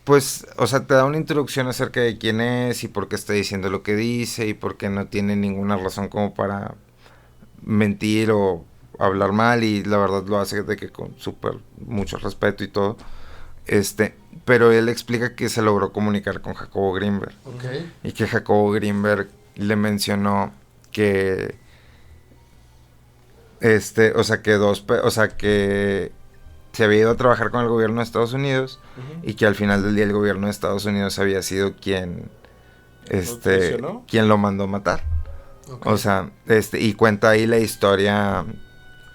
pues, o sea, te da una introducción acerca de quién es y por qué está diciendo lo que dice y por qué no tiene ninguna razón como para mentir o hablar mal, y la verdad lo hace de que con súper mucho respeto y todo. Pero él explica que se logró comunicar con Jacobo Greenberg Ok. y que Jacobo Greenberg le mencionó que o sea, que se había ido a trabajar con el gobierno de Estados Unidos y que al final del día el gobierno de Estados Unidos había sido quien traicionó? quien lo mandó matar. Ok. O sea, y cuenta ahí la historia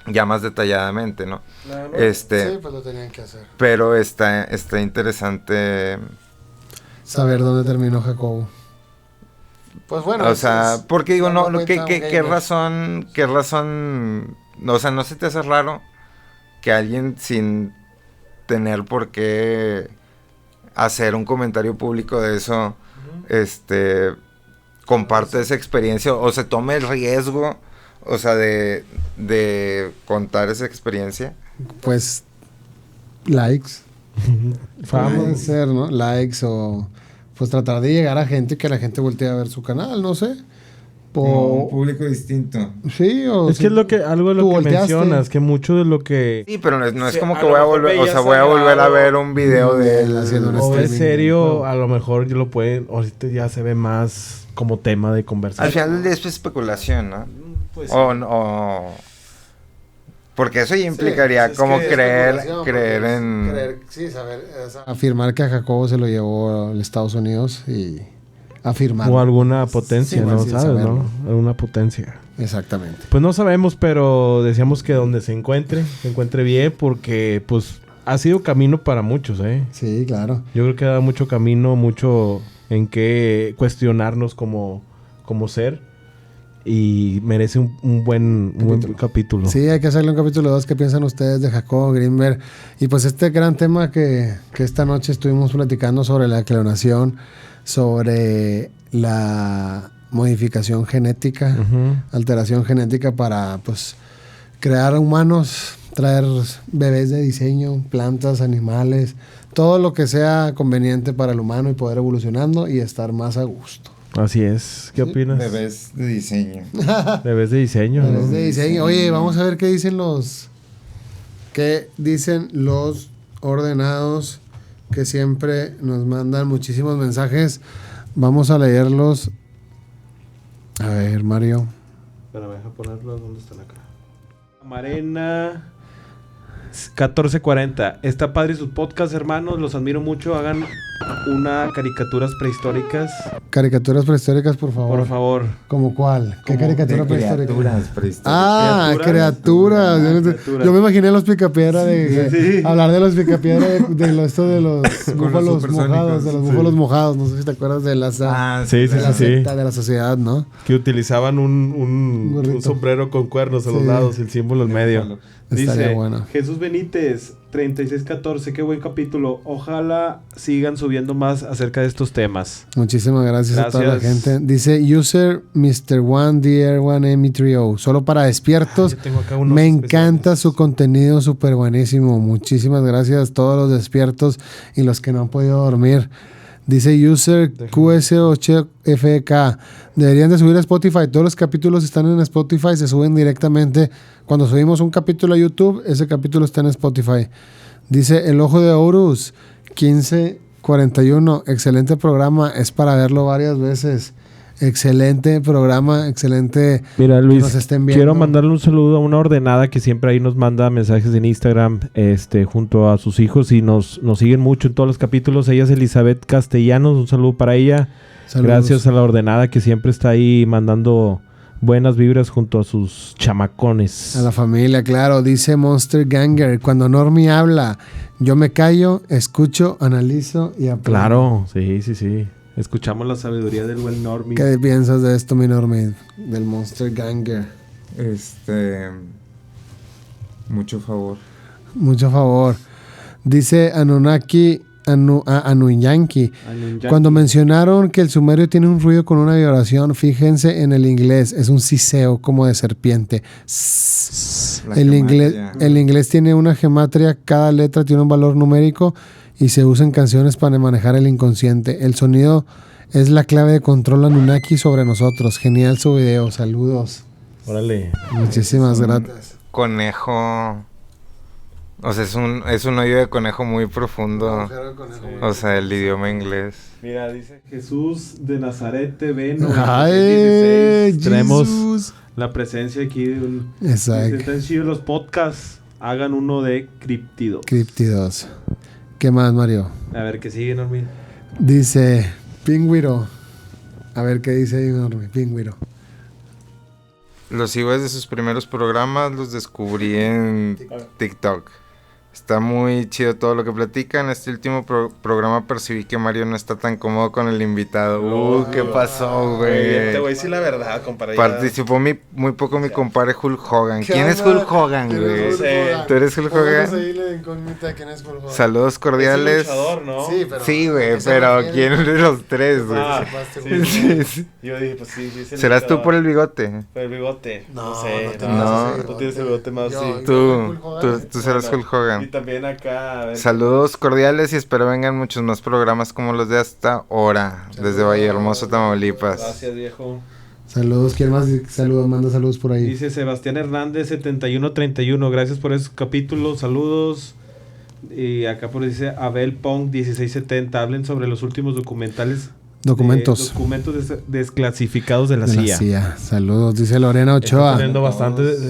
ya más detalladamente, ¿no? Sí, pues lo tenían que hacer. Pero está interesante. Saber dónde terminó Jacobo. Pues bueno. O sea, porque digo, no, cuenta un ¿qué gamer. razón? O sea, ¿no se te hace raro que alguien sin tener por qué hacer un comentario público de eso, comparte esa experiencia o se tome el riesgo, o sea, de contar esa experiencia? Pues likes. Fama. Puede ser, ¿no? Likes o pues tratar de llegar a gente que la gente voltee a ver su canal, no sé. O, público distinto. sí, o Es que es algo de lo tú que volteaste. mencionas, que mucho de lo que... Sí, pero no es Sí, como a que lo voy a mejor volver, o sea, veías voy a volver a sagrado. ver un video de él Haciendo un O es streaming serio, del juego. a lo mejor lo pueden... Ahorita ya se ve más como tema de Al conversación. final del día es especulación, ¿no? Pues, Porque eso ya implicaría pues es como que es creer en... sí, saber, afirmar que a Jacobo se lo llevó a los Estados Unidos y afirmar. o alguna potencia, Sí, ¿no? pues, sin ¿Sabes, saberlo. no? Alguna potencia. Exactamente. Pues no sabemos, pero decíamos que donde se encuentre bien, porque pues ha sido camino para muchos, ¿eh? Sí, claro. Yo creo que ha dado mucho camino, mucho en qué cuestionarnos como ser, y merece un buen capítulo. Sí, hay que hacerle un capítulo 2. ¿Qué piensan ustedes de Jacobo Greenberg? Y pues este gran tema que esta noche estuvimos platicando sobre la clonación, sobre la modificación genética, Ujú. alteración genética para pues crear humanos, traer bebés de diseño, plantas, animales, todo lo que sea conveniente para el humano y poder evolucionando y estar más a gusto. Así es. ¿Qué opinas? Bebés de diseño. Bebés de diseño. ¿no? Bebés de diseño. Oye, vamos a ver qué dicen los ordenados que siempre nos mandan muchísimos mensajes. Vamos a leerlos. A ver, Mario. Pero deja ponerlos. ¿Dónde están acá? Marena 1440. Está padre sus podcasts, hermanos. Los admiro mucho. Hagan una caricaturas prehistóricas. Caricaturas prehistóricas, por favor. Por favor. ¿Cómo cuál? ¿Qué caricatura prehistórica? prehistóricas. Ah, criaturas. Criaturas. Yo me imaginé los picapiedra Sí. hablar de los picapiedra esto de los búfalos supersónicos, mojados, de los sí. búfalos mojados. No sé si te acuerdas de la Sí, sí, de la sí. secta de la sociedad, ¿no? Que utilizaban un gorrito. sombrero con cuernos a los Sí. lados y el símbolo en medio. Estaría Dice bueno. Jesús Benítez, 3614, qué buen capítulo. Ojalá sigan subiendo más acerca de estos temas. Muchísimas gracias a toda la Gracias. gente. Dice user Mr. 1DR1M3O. Solo para despiertos. Yo tengo acá unos Me encanta especiales. su contenido, súper buenísimo. Muchísimas gracias a todos los despiertos y los que no han podido dormir. Dice user QS8FK. Deberían de subir a Spotify. Todos los capítulos están en Spotify. Se suben directamente. Cuando subimos un capítulo a YouTube, ese capítulo está en Spotify. Dice El Ojo de Horus 1541. Excelente programa. Es para verlo varias veces. Excelente programa. Excelente. Mira, Luis, que nos estén viendo. quiero mandarle un saludo a una ordenada que siempre ahí nos manda mensajes en Instagram, junto a sus hijos, y nos siguen mucho en todos los capítulos. Ella es Elizabeth Castellanos. Un saludo para ella. Saludos. Gracias a la ordenada que siempre está ahí mandando buenas vibras junto a sus chamacones. A la familia, claro. Dice Monster Ganger. Cuando Normie habla, yo me callo, escucho, analizo y aprendo. Claro, sí. Escuchamos la sabiduría del buen Normie. ¿Qué piensas de esto, mi Normie? Del Monster Ganger. Mucho favor. Mucho favor. Dice Anunnaki, Anunnaki. Cuando mencionaron que el sumerio tiene un ruido con una vibración, fíjense en el inglés. Es un siseo como de serpiente. El inglés tiene una gematria. Cada letra tiene un valor numérico y se usa en canciones para manejar el inconsciente. El sonido es la clave de control Anunnaki sobre nosotros. Genial su video. Saludos. Órale. Muchísimas gracias. Conejo. O sea, es un hoyo de conejo muy profundo. O sea, el idioma inglés. Mira, dice Jesús de Nazaret TV. Ay, Tenemos Jesús. la presencia aquí de un... Exacto. Están chidos los podcasts. Hagan uno de Críptidos. Críptidos. ¿Qué más, Mario? A ver, ¿qué sigue, Normie? Dice Pingüiro. A ver qué dice ahí, Normie. Pingüiro. Los sigo desde sus primeros programas, los descubrí en TikTok. Está muy chido todo lo que platican. Este último programa percibí que Mario no está tan cómodo con el invitado. ¿Qué pasó, güey? Te voy a decir la verdad, compadre. Participó muy poco mi compadre Hulk Hogan. ¿Quién es Hulk Hogan, güey? ¿Tú eres Hulk Hogan? Saludos cordiales. Es un luchador, ¿no? Sí, güey, pero ¿quién es de los tres, güey? Sí. Yo dije, pues sí. ¿Serás tú por el bigote? Por el bigote. No, No sé. no. Tú tienes el bigote más, sí. Tú serás Hulk Hogan. Y también acá. A ver, Saludos cordiales y espero vengan muchos más programas como los de hasta ahora. Desde Vallehermoso, Tamaulipas. Gracias, viejo. Saludos. ¿Quién más saludos? Manda saludos por ahí. Dice Sebastián Hernández 7131. Gracias por esos capítulos. Saludos. Y acá por dice Abel Pong 1670. Hablen sobre los últimos documentos desclasificados de la CIA. Saludos, dice Lorena Ochoa.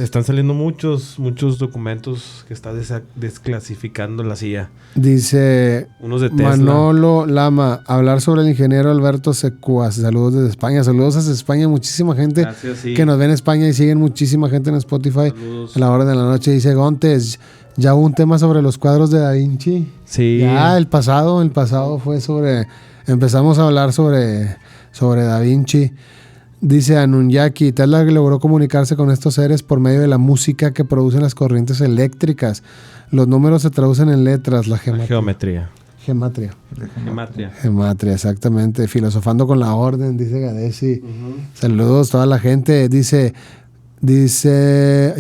Están saliendo muchos documentos que está desclasificando la CIA. Dice Unos de Tesla. Manolo Lama, hablar sobre el ingeniero Alberto Secuas. Saludos desde España. Saludos desde España. Muchísima gente que nos ve en España y siguen muchísima gente en Spotify. Saludos. A la hora de la noche. Dice Gontes, ya hubo un tema sobre los cuadros de Da Vinci. Sí. Ya, el pasado fue sobre... Empezamos a hablar sobre Da Vinci. Dice Anunnaki, Tesla logró comunicarse con estos seres por medio de la música que producen las corrientes eléctricas. Los números se traducen en letras, la geometría. Gematria, exactamente. Filosofando con la orden, dice Gadesi. Saludos a toda la gente. Dice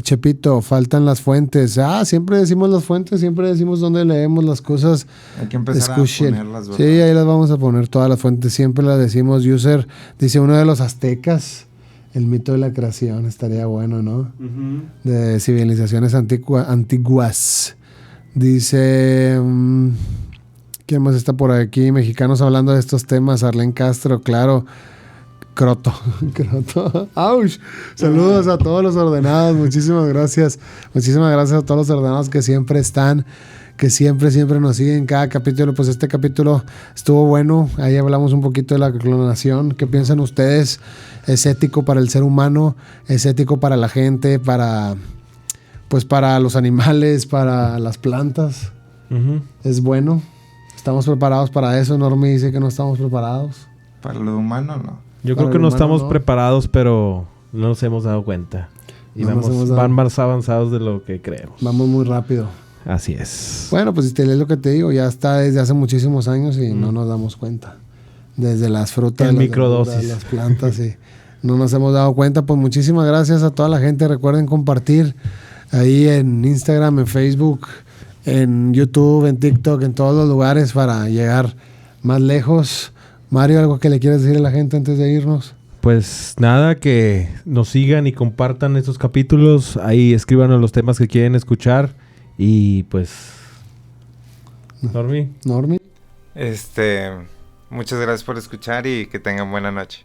Chepito, faltan las fuentes. Siempre decimos las fuentes, siempre decimos dónde leemos las cosas. Hay que empezar Escuchen. a ponerlas, ¿verdad? Sí, ahí las vamos a poner todas las fuentes. Siempre las decimos. User, dice uno de los aztecas, el mito de la creación. Estaría bueno, ¿no? De civilizaciones antiguas. Dice... ¿quién más está por aquí? Mexicanos hablando de estos temas. Arlene Castro, claro. Croto. ¡Auch! Saludos a todos los ordenados. Muchísimas gracias. Muchísimas gracias a todos los ordenados que siempre están, que siempre nos siguen cada capítulo. Pues este capítulo estuvo bueno. Ahí hablamos un poquito de la clonación. ¿Qué piensan ustedes? ¿Es ético para el ser humano? ¿Es ético para la gente? Para los animales, para las plantas. ¿Es bueno? ¿Estamos preparados para eso? Normie dice que no estamos preparados. Para lo humano, no. Yo creo que no estamos preparados, pero no nos hemos dado cuenta. Y van más avanzados de lo que creemos. Vamos muy rápido. Así es. Bueno, pues es lo que te digo. Ya está desde hace muchísimos años y no nos damos cuenta. Desde las frutas, en microdosis, las plantas, y no nos hemos dado cuenta. Pues muchísimas gracias a toda la gente. Recuerden compartir ahí en Instagram, en Facebook, en YouTube, en TikTok, en todos los lugares para llegar más lejos. Mario, ¿algo que le quieras decir a la gente antes de irnos? Pues nada, que nos sigan y compartan estos capítulos. Ahí escríbanos los temas que quieren escuchar. Y pues... Normi. Muchas gracias por escuchar y que tengan buena noche.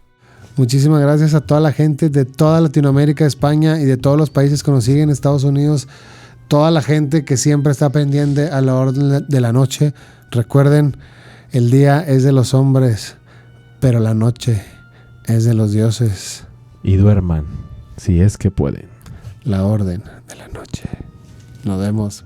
Muchísimas gracias a toda la gente de toda Latinoamérica, España y de todos los países que nos siguen, Estados Unidos. Toda la gente que siempre está pendiente a la orden de la noche. Recuerden, el día es de los hombres, pero la noche es de los dioses. Y duerman, si es que pueden. La orden de la noche. Nos vemos.